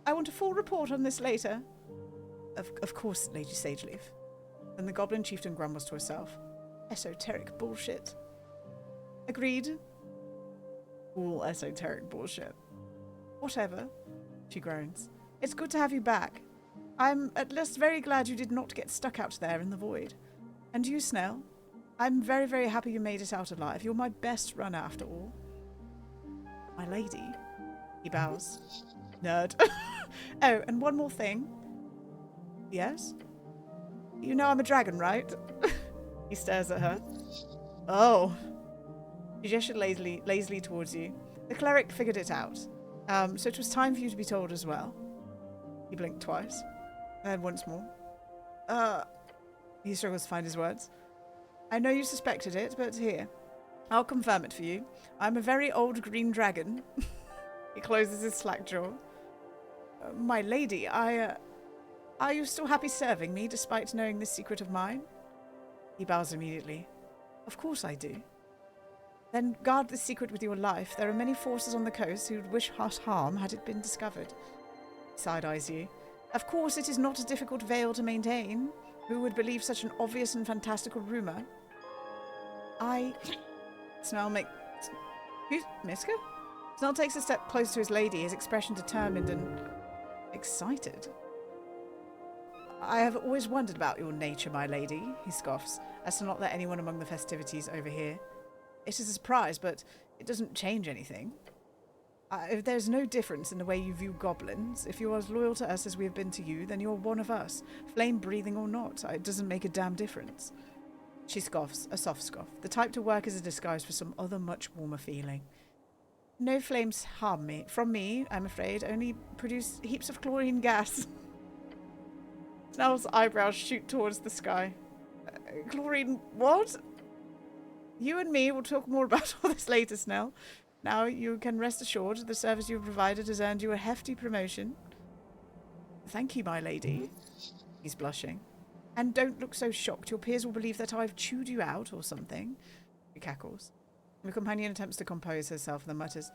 I want a full report on this later. Of course, Lady Sageleaf. Then the goblin chieftain grumbles to herself. Esoteric bullshit. Agreed. All esoteric bullshit. Whatever. She groans. It's good to have you back. I'm at least very glad you did not get stuck out there in the void. And you, Snell? I'm very, very happy you made it out alive. You're my best runner after all. My lady. He bows. Nerd. Oh, and one more thing. Yes? You know I'm a dragon, right? He stares at her. Oh. She gestured lazily towards you. The cleric figured it out. So it was time for you to be told as well. He blinked twice. And once more. He struggles to find his words. I know you suspected it, but here. I'll confirm it for you. I'm a very old green dragon. He closes his slack jaw. My lady, are you still happy serving me despite knowing this secret of mine? He bows immediately. Of course I do. Then guard this secret with your life. There are many forces on the coast who'd wish us harm had it been discovered. He side-eyes you. Of course it is not a difficult veil to maintain. Who would believe such an obvious and fantastical rumour? Snell Who's Miska? Snell takes a step closer to his lady, his expression determined and excited. I have always wondered about your nature, my lady, he scoffs, as to not let anyone among the festivities overhear. It is a surprise, but it doesn't change anything. There's no difference in the way you view goblins. If you're as loyal to us as we have been to you, then you're one of us, flame-breathing or not. It doesn't make a damn difference. She scoffs, a soft scoff, the type to work as a disguise for some other much warmer feeling. No flames harm me. From me, I'm afraid, only produce heaps of chlorine gas. Snell's eyebrows shoot towards the sky. Chlorine what? You and me will talk more about all this later, Snell. Now you can rest assured the service you've provided has earned you a hefty promotion. Thank you, my lady. He's blushing. And don't look so shocked. Your peers will believe that I've chewed you out or something. She cackles. The companion attempts to compose herself and then mutters,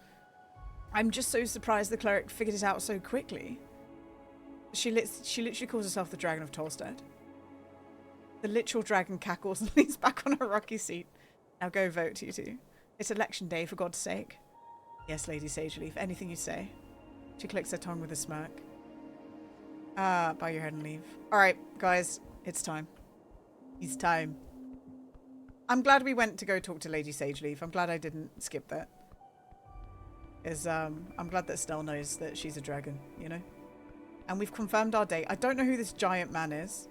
I'm just so surprised the cleric figured it out so quickly. She literally calls herself the Dragon of Tolstead. The literal dragon cackles and leans back on her rocky seat. Now go vote, you two. It's election day, for God's sake. Yes, Lady Sageleaf, anything you say. She clicks her tongue with a smirk. Bow your head and leave. Alright, guys, it's time. It's time. I'm glad we went to go talk to Lady Sageleaf. I'm glad I didn't skip that. Because, I'm glad that Snell knows that she's a dragon, you know? And we've confirmed our date. I don't know who this giant man is.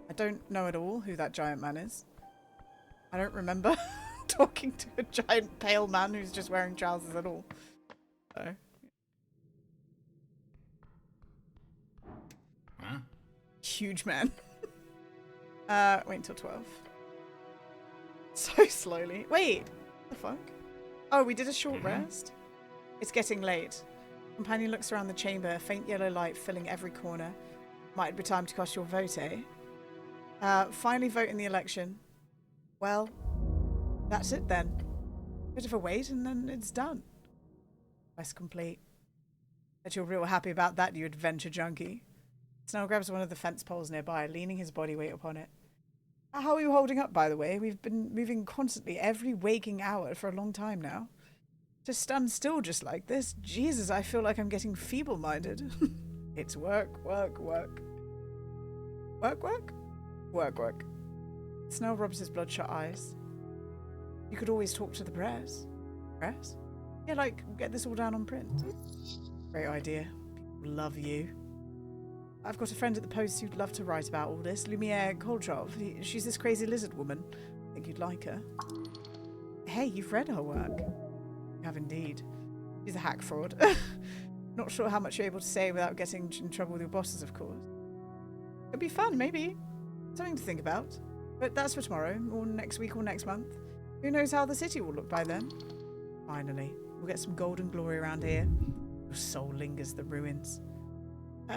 I don't know at all who that giant man is. I don't remember talking to a giant pale man who's just wearing trousers at all. So. Huh? Huge man. Wait until 12. So slowly. Wait. What the fuck? Oh, we did a short rest? It's getting late. Companion looks around the chamber, a faint yellow light filling every corner. Might be time to cast your vote, eh? Finally vote in the election. Well, that's it then. Bit of a wait and then it's done. Quest complete. Bet you're real happy about that, you adventure junkie. Snell grabs one of the fence poles nearby, leaning his body weight upon it. How are you holding up, by the way? We've been moving constantly every waking hour for a long time now. To stand still just like this, Jesus, I feel like I'm getting feeble-minded. It's work, work, work. Work, work? Work, work. Snell rubs his bloodshot eyes. You could always talk to the press. Press? Yeah, like, get this all down on print. Great idea. People love you. I've got a friend at the Post who'd love to write about all this. Lumiere Kolchov. She's this crazy lizard woman. I think you'd like her. Hey, you've read her work. You have indeed. She's a hack fraud. Not sure how much you're able to say without getting in trouble with your bosses, of course. It'd be fun, maybe. Something to think about. But that's for tomorrow, or next week, or next month. Who knows how the city will look by then? Finally. We'll get some golden glory around here. Your soul lingers the ruins.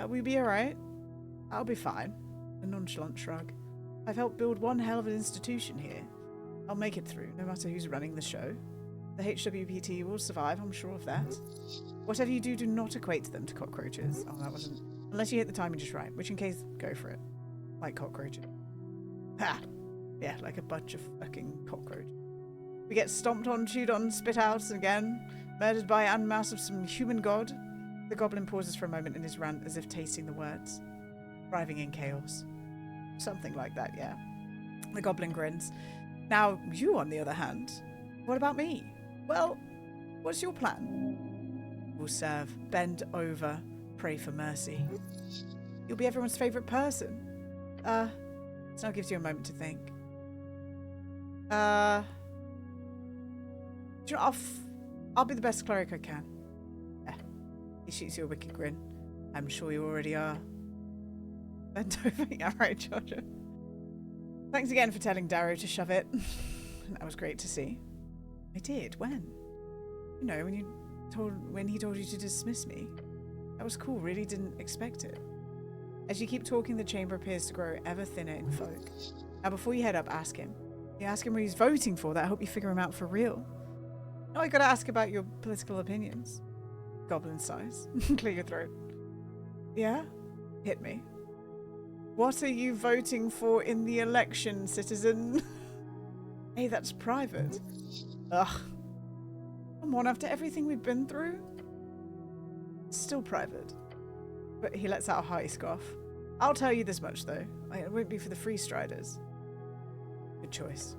We'll be alright. I'll be fine. A nonchalant shrug. I've helped build one hell of an institution here. I'll make it through, no matter who's running the show. The HWPT will survive, I'm sure of that. Whatever you do, do not equate them to cockroaches. Oh, that wasn't... Unless you hit the timing just right, which in case, go for it. Like cockroaches. Ha! Yeah, like a bunch of fucking cockroaches. We get stomped on, chewed on, spit out again. Murdered by en masse of some human god. The goblin pauses for a moment in his rant as if tasting the words. Thriving in chaos. Something like that, yeah. The goblin grins. Now, you on the other hand. What about me? Well, what's your plan? We'll serve, bend over, pray for mercy. You'll be everyone's favourite person. This now gives you a moment to think. Do you know, I'll be the best cleric I can. Yeah. He shoots you a wicked grin. I'm sure you already are. Bent over. Yeah, right, Georgia. Thanks again for telling Darrow to shove it. That was great to see. I did. When? You know, when he told you to dismiss me. That was cool. Really didn't expect it. As you keep talking, the chamber appears to grow ever thinner in folk. Now, before you head up, ask him. You ask him what he's voting for. That'll help you figure him out for real. Now I gotta ask about your political opinions. Goblin sighs. Clear your throat. Yeah? Hit me. What are you voting for in the election, citizen? Hey, that's private. Ugh. Come on, after everything we've been through? It's still private. But he lets out a hearty scoff. I'll tell you this much, though. It won't be for the free striders. Good choice.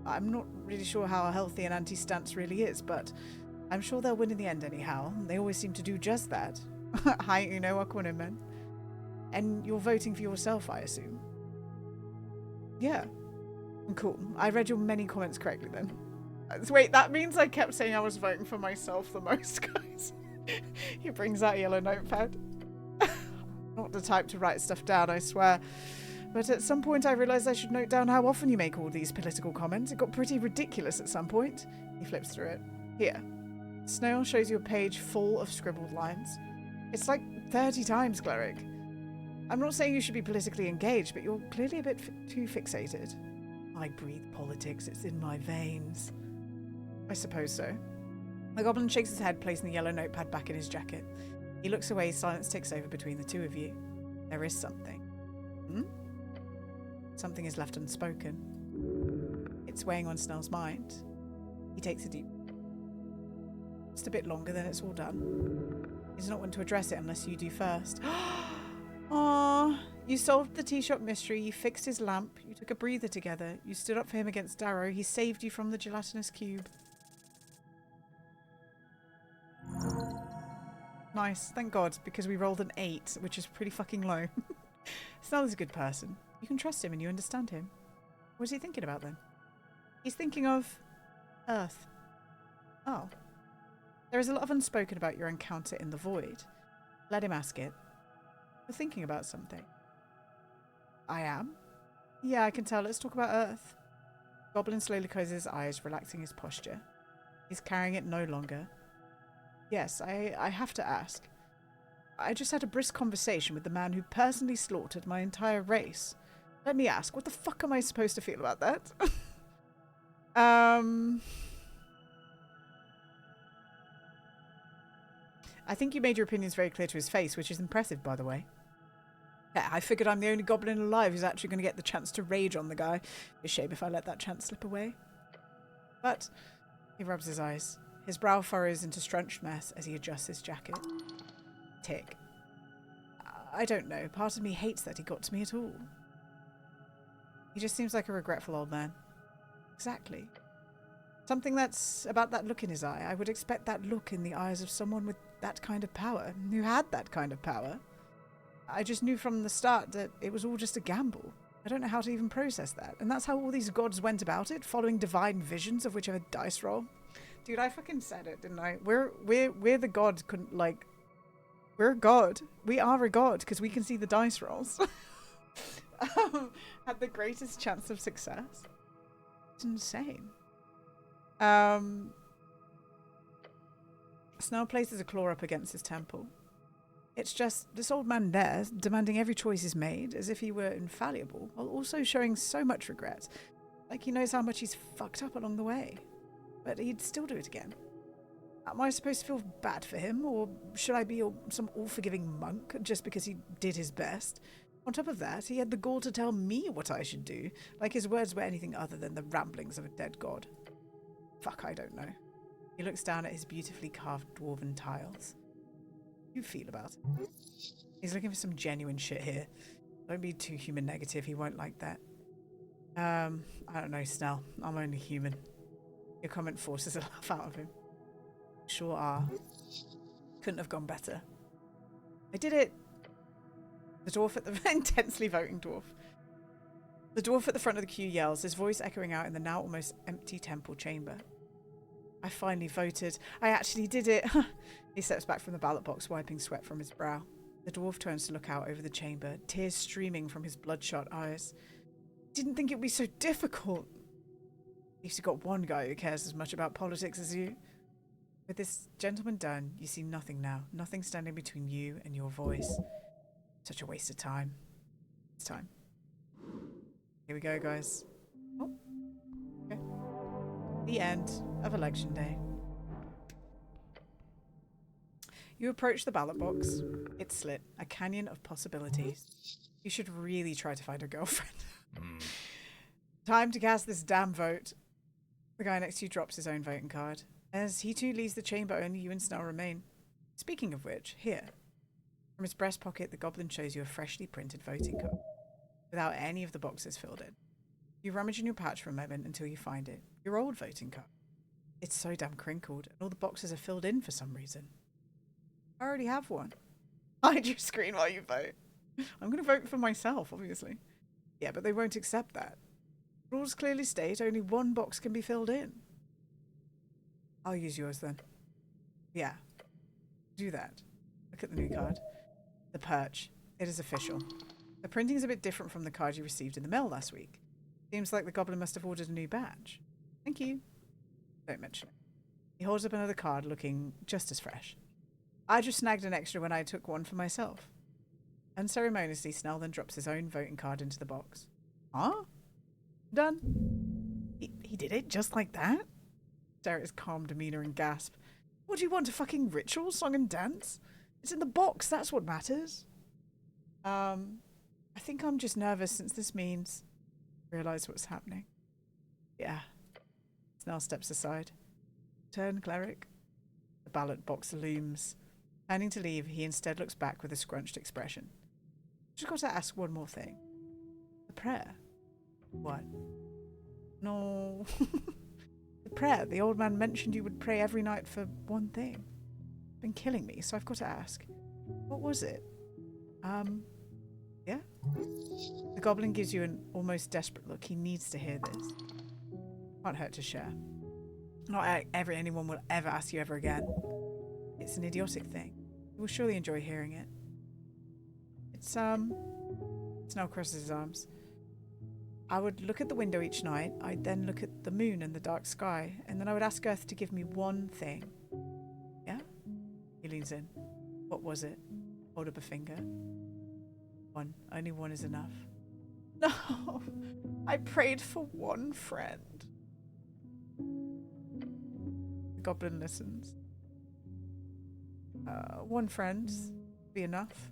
I'm not really sure how healthy an anti-stance really is, but I'm sure they'll win in the end anyhow. They always seem to do just that. Hi, you know what man. And you're voting for yourself, I assume? Yeah. Cool. I read your many comments correctly then. Wait, that means I kept saying I was voting for myself the most, guys. He brings out a yellow notepad. Not the type to write stuff down, I swear. But at some point I realised I should note down how often you make all these political comments. It got pretty ridiculous at some point. He flips through it. Here. Snail shows you a page full of scribbled lines. It's like 30 times, Cleric. I'm not saying you should be politically engaged, but you're clearly a bit too fixated. I breathe politics. It's in my veins. I suppose so. The goblin shakes his head, placing the yellow notepad back in his jacket. He looks away. Silence takes over between the two of you. There is something. Hmm? Something is left unspoken. It's weighing on Snell's mind. He takes a deep... Just a bit longer, then it's all done. He's not one to address it unless you do first. Aww. You solved the tea shop mystery. You fixed his lamp. You took a breather together. You stood up for him against Darrow. He saved you from the gelatinous cube. Nice. Thank God, because we rolled an 8, which is pretty fucking low. Snell is a good person. You can trust him and you understand him. What is he thinking about then? He's thinking of... Earth. Oh. There is a lot of unspoken about your encounter in the void. Let him ask it. You're thinking about something. I am? Yeah, I can tell. Let's talk about Earth. Goblin slowly closes his eyes, relaxing his posture. He's carrying it no longer. Yes, I have to ask. I just had a brisk conversation with the man who personally slaughtered my entire race. Let me ask, what the fuck am I supposed to feel about that? I think you made your opinions very clear to his face, which is impressive, by the way. Yeah, I figured I'm the only goblin alive who's actually going to get the chance to rage on the guy. It'd be a shame if I let that chance slip away. But he rubs his eyes. His brow furrows into scrunched mess as he adjusts his jacket. Tick. I don't know. Part of me hates that he got to me at all. He just seems like a regretful old man. Exactly. Something that's about that look in his eye. I would expect that look in the eyes of someone with that kind of power, who had that kind of power. I just knew from the start that it was all just a gamble. I don't know how to even process that. And that's how all these gods went about it, following divine visions of whichever dice roll. Dude, I fucking said it, didn't I? We're the god, like... We're a god. We are a god, because we can see the dice rolls. Had the greatest chance of success. It's insane. Snell places a claw up against his temple. It's just this old man there, demanding every choice is made, as if he were infallible, while also showing so much regret, like he knows how much he's fucked up along the way. But he'd still do it again. Am I supposed to feel bad for him, or should I be some all-forgiving monk just because he did his best? On top of that, he had the gall to tell me what I should do, like his words were anything other than the ramblings of a dead god. Fuck, I don't know. He looks down at his beautifully carved dwarven tiles. How do you feel about it? He's looking for some genuine shit here. Don't be too human negative, he won't like that. I don't know, Snell. I'm only human. Your comment forces a laugh out of him. Sure are. Couldn't have gone better. I did it! The dwarf at the intensely voting dwarf. The dwarf at the front of the queue yells, his voice echoing out in the now almost empty temple chamber. I finally voted. I actually did it. He steps back from the ballot box, wiping sweat from his brow. The dwarf turns to look out over the chamber, tears streaming from his bloodshot eyes. Didn't think it would be so difficult. At least you got one guy who cares as much about politics as you. With this gentleman done, you see nothing now. Nothing standing between you and your voice. Such a waste of time. It's time. Here we go, guys. Oh. Okay. The end of Election Day. You approach the ballot box. It's slit. A canyon of possibilities. You should really try to find a girlfriend. Time to cast this damn vote. The guy next to you drops his own voting card. As he too leaves the chamber, only you and Snell remain. Speaking of which, here. From his breast pocket, the goblin shows you a freshly printed voting card, without any of the boxes filled in. You rummage in your pouch for a moment until you find it. Your old voting card. It's so damn crinkled, and all the boxes are filled in for some reason. I already have one. Hide your screen while you vote. I'm going to vote for myself, obviously. Yeah, but they won't accept that. Rules clearly state only one box can be filled in. I'll use yours then. Yeah. Do that. Look at the new card. The perch. It is official. The printing is a bit different from the card you received in the mail last week. Seems like the goblin must have ordered a new badge. Thank you. Don't mention it. He holds up another card looking just as fresh. I just snagged an extra when I took one for myself. Unceremoniously, Snell then drops his own voting card into the box. Huh? Done. He did it just like that? Stare at his calm demeanour and gasp. What do you want, a fucking ritual, song and dance? It's in the box, that's what matters. I think I'm just nervous since this means... Realise what's happening. Yeah. Snell steps aside. Turn, Cleric. The ballot box looms. Planning to leave, he instead looks back with a scrunched expression. Just got to ask one more thing. The prayer. What? No. The prayer. The old man mentioned you would pray every night for one thing. It's been killing me, so I've got to ask. What was it? Yeah? The goblin gives you an almost desperate look. He needs to hear this. Can't hurt to share. Not anyone will ever ask you ever again. It's an idiotic thing. You will surely enjoy hearing it. It's, Snell crosses his arms. I would look at the window each night. I'd then look at the moon and the dark sky. And then I would ask Earth to give me one thing. Yeah? He leans in. What was it? Hold up a finger. One. Only one is enough. No! I prayed for one friend. The goblin listens. One friend be enough.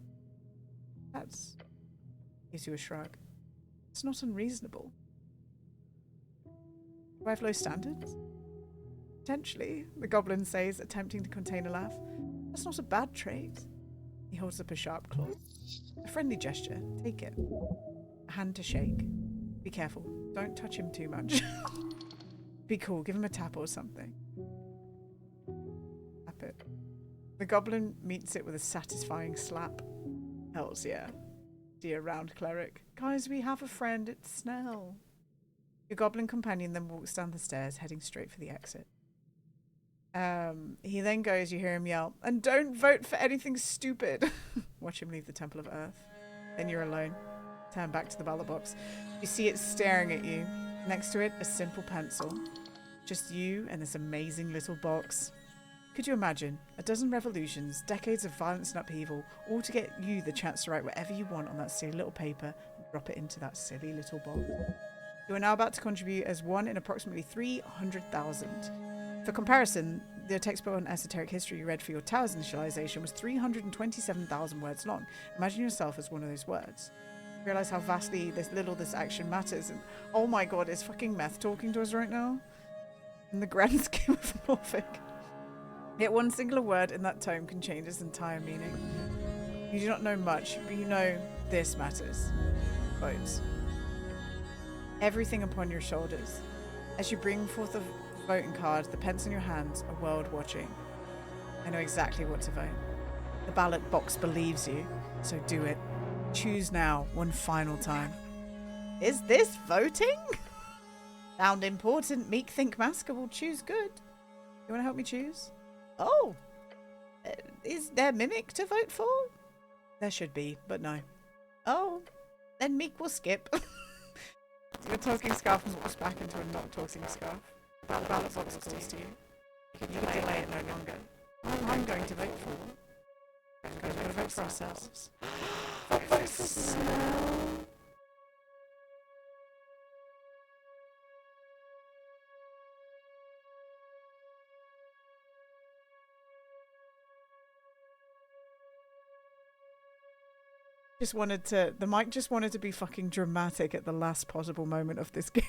That's... Gives you a shrug. It's not unreasonable. Do I have low standards? Potentially, the goblin says, attempting to contain a laugh. That's not a bad trait. He holds up a sharp claw. A friendly gesture. Take it. A hand to shake. Be careful. Don't touch him too much. Be cool. Give him a tap or something. Tap it. The goblin meets it with a satisfying slap. Hells yeah. Dear round cleric. Guys, we have a friend. It's Snell. Your goblin companion then walks down the stairs, heading straight for the exit. He then goes, you hear him yell, and don't vote for anything stupid. Watch him leave the Temple of Earth. Then you're alone. Turn back to the ballot box. You see it staring at you. Next to it, a simple pencil. Just you and this amazing little box. Could you imagine? A dozen revolutions, decades of violence and upheaval, all to get you the chance to write whatever you want on that silly little paper and drop it into that silly little box. You are now about to contribute as one in approximately 300,000. For comparison, the textbook on esoteric history you read for your Towers initialization was 327,000 words long. Imagine yourself as one of those words. Realize how vastly this action matters, and oh my god, is fucking meth talking to us right now? In the grand scheme of Norfolk. Yet one singular word in that tome can change its entire meaning. You do not know much, but you know this matters. Votes. Everything upon your shoulders. As you bring forth the voting card, the pence in your hands, a world watching. I know exactly what to vote. The ballot box believes you, so do it. Choose now, one final time. Is this voting? Found important, meek, think, maskable, choose good. You want to help me choose? Oh, is there Mimic to vote for? There should be, but no. Oh, then Meek will skip. Your talking scarf morphs back into a not talking scarf. The ballot box calls to you. You can delay it no longer. I'm going to vote for. We're going to vote for ourselves. Vote for Snow. The mic just wanted to be fucking dramatic at the last possible moment of this game.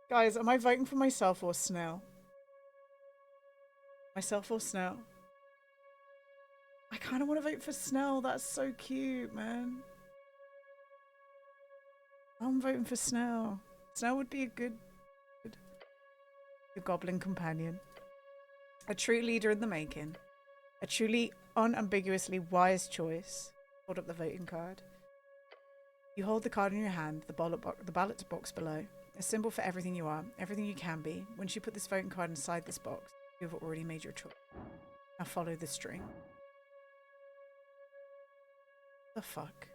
Guys, am I voting for myself or Snell? Myself or Snell? I kind of want to vote for Snell. That's so cute, man. I'm voting for Snell. Snell would be a good goblin companion. A true leader in the making. A truly unambiguously wise choice. Hold up the voting card. You hold the card in your hand, the ballot box below. A symbol for everything you are, everything you can be. Once you put this voting card inside this box, you have already made your choice. Now follow the string. The fuck?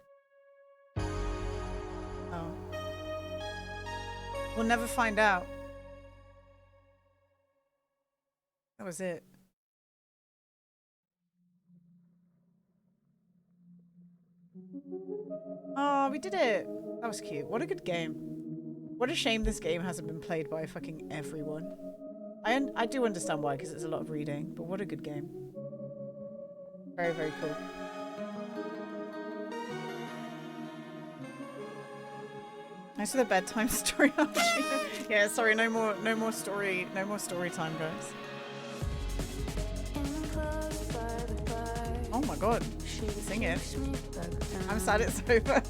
Oh. We'll never find out. That was it. Oh, we did it. That was cute. What a good game. What a shame this game hasn't been played by fucking everyone. I do understand why, because it's a lot of reading, but what a good game. Very, very cool. Nice for the bedtime story. Yeah, sorry, no more story time, guys. Oh my god, sing it. I'm sad it's over.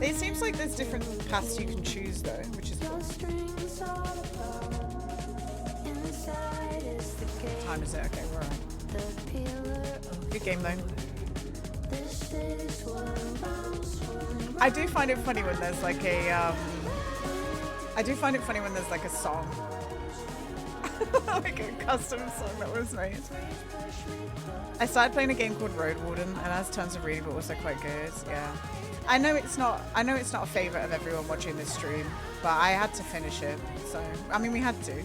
It seems like there's different paths you can choose though, which is cool. What time is it? Okay, we're alright. Good game though. I do find it funny when there's like a song. Like a custom song that was made. I started playing a game called Road Warden and it has tons of reading but also quite good. Yeah. I know it's not a favourite of everyone watching this stream, but I had to finish it. So I mean we had to.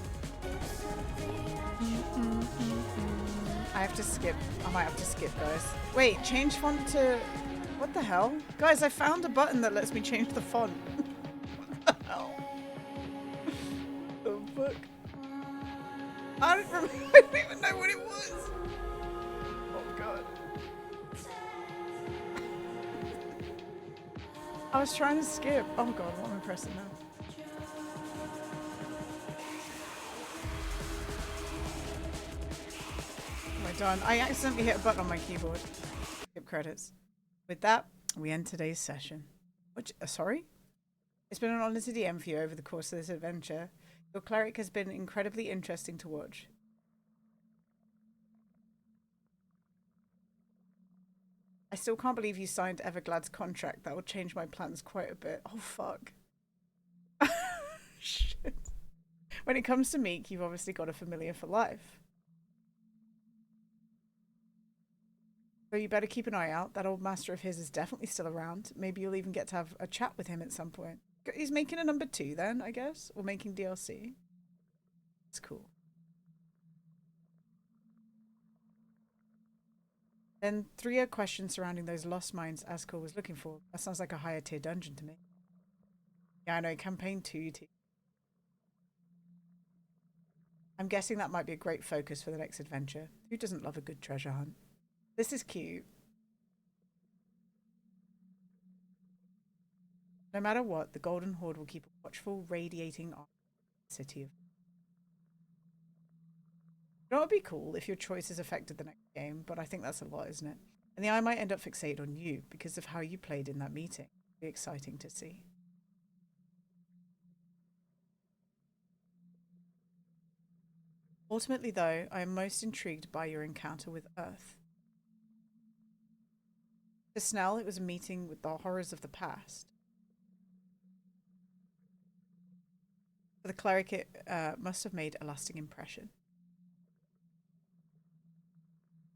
I have to skip. I might have to skip, guys. Wait, change font to... What the hell? Guys, I found a button that lets me change the font. What the hell? The fuck? I don't remember. I don't even know what it was. Oh god. I was trying to skip. Oh god, what am I pressing now? Done. I accidentally hit a button on my keyboard. Skip credits. With that, we end today's session. Which, sorry? It's been an honor to DM for you over the course of this adventure. Your cleric has been incredibly interesting to watch. I still can't believe you signed Everglad's contract. That will change my plans quite a bit. Oh, fuck. Shit. When it comes to Meek, you've obviously got a familiar for life. So you better keep an eye out. That old master of his is definitely still around. Maybe you'll even get to have a chat with him at some point. He's making a number 2 then, I guess? Or making DLC. It's cool. And 3 are questions surrounding those lost mines Ascor was looking for. That sounds like a higher tier dungeon to me. Yeah, I know. Campaign 2. I'm guessing that might be a great focus for the next adventure. Who doesn't love a good treasure hunt? This is cute. No matter what, the Golden Horde will keep a watchful, radiating eye on the city of... You know what would be cool if your choices affected the next game, but I think that's a lot, isn't it? And the eye might end up fixated on you because of how you played in that meeting. It'll be exciting to see. Ultimately, though, I am most intrigued by your encounter with Earth. For Snell, it was a meeting with the horrors of the past. For the Cleric, it must have made a lasting impression.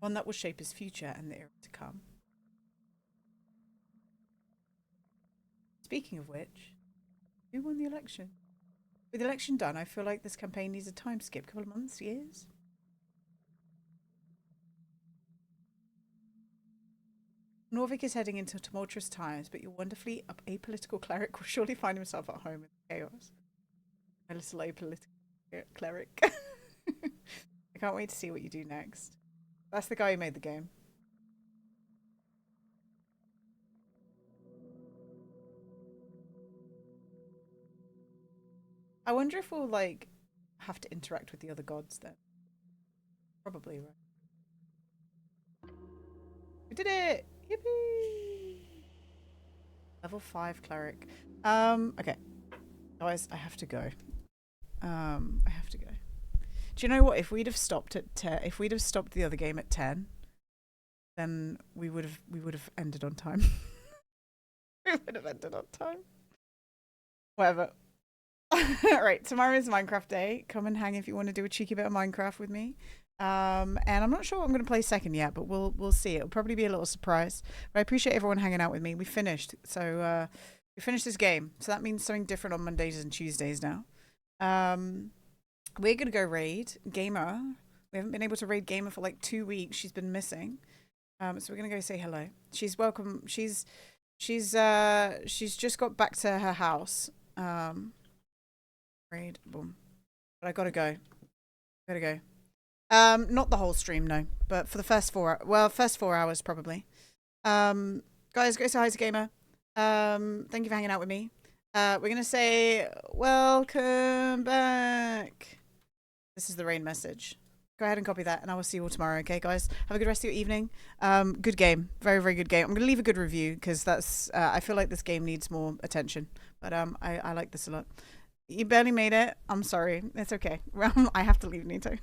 One that will shape his future and the era to come. Speaking of which, who won the election? With the election done, I feel like this campaign needs a time skip. Couple of months, years? Norvik is heading into tumultuous times, but your wonderfully apolitical cleric will surely find himself at home in chaos. My little apolitical cleric. I can't wait to see what you do next. That's the guy who made the game. I wonder if we'll, like, have to interact with the other gods then. Probably, right? We did it! Yippee! Level 5 cleric. Okay. Guys, I have to go. I have to go. Do you know what? If we'd have stopped at 10, if we'd have stopped the other game at 10, then we would have ended on time. We would have ended on time. Whatever. Alright, tomorrow is Minecraft Day. Come and hang if you want to do a cheeky bit of Minecraft with me. And I'm not sure what I'm going to play second yet, but we'll see. It'll probably be a little surprise. But I appreciate everyone hanging out with me. We finished. So we finished this game. So that means something different on Mondays and Tuesdays now. We're going to go raid Gamer. We haven't been able to raid Gamer for like 2 weeks. She's been missing. So we're going to go say hello. She's welcome. She's just got back to her house. Raid, boom. But I gotta go. Not the whole stream, no. But for the first 4 hours probably. Guys, go say hi to Gamer. Thank you for hanging out with me. We're gonna say welcome back. This is the rain message. Go ahead and copy that, and I will see you all tomorrow. Okay, guys. Have a good rest of your evening. Good game, very very good game. I'm gonna leave a good review because that's. I feel like this game needs more attention. But I like this a lot. You barely made it. I'm sorry. It's okay. I have to leave, Nito.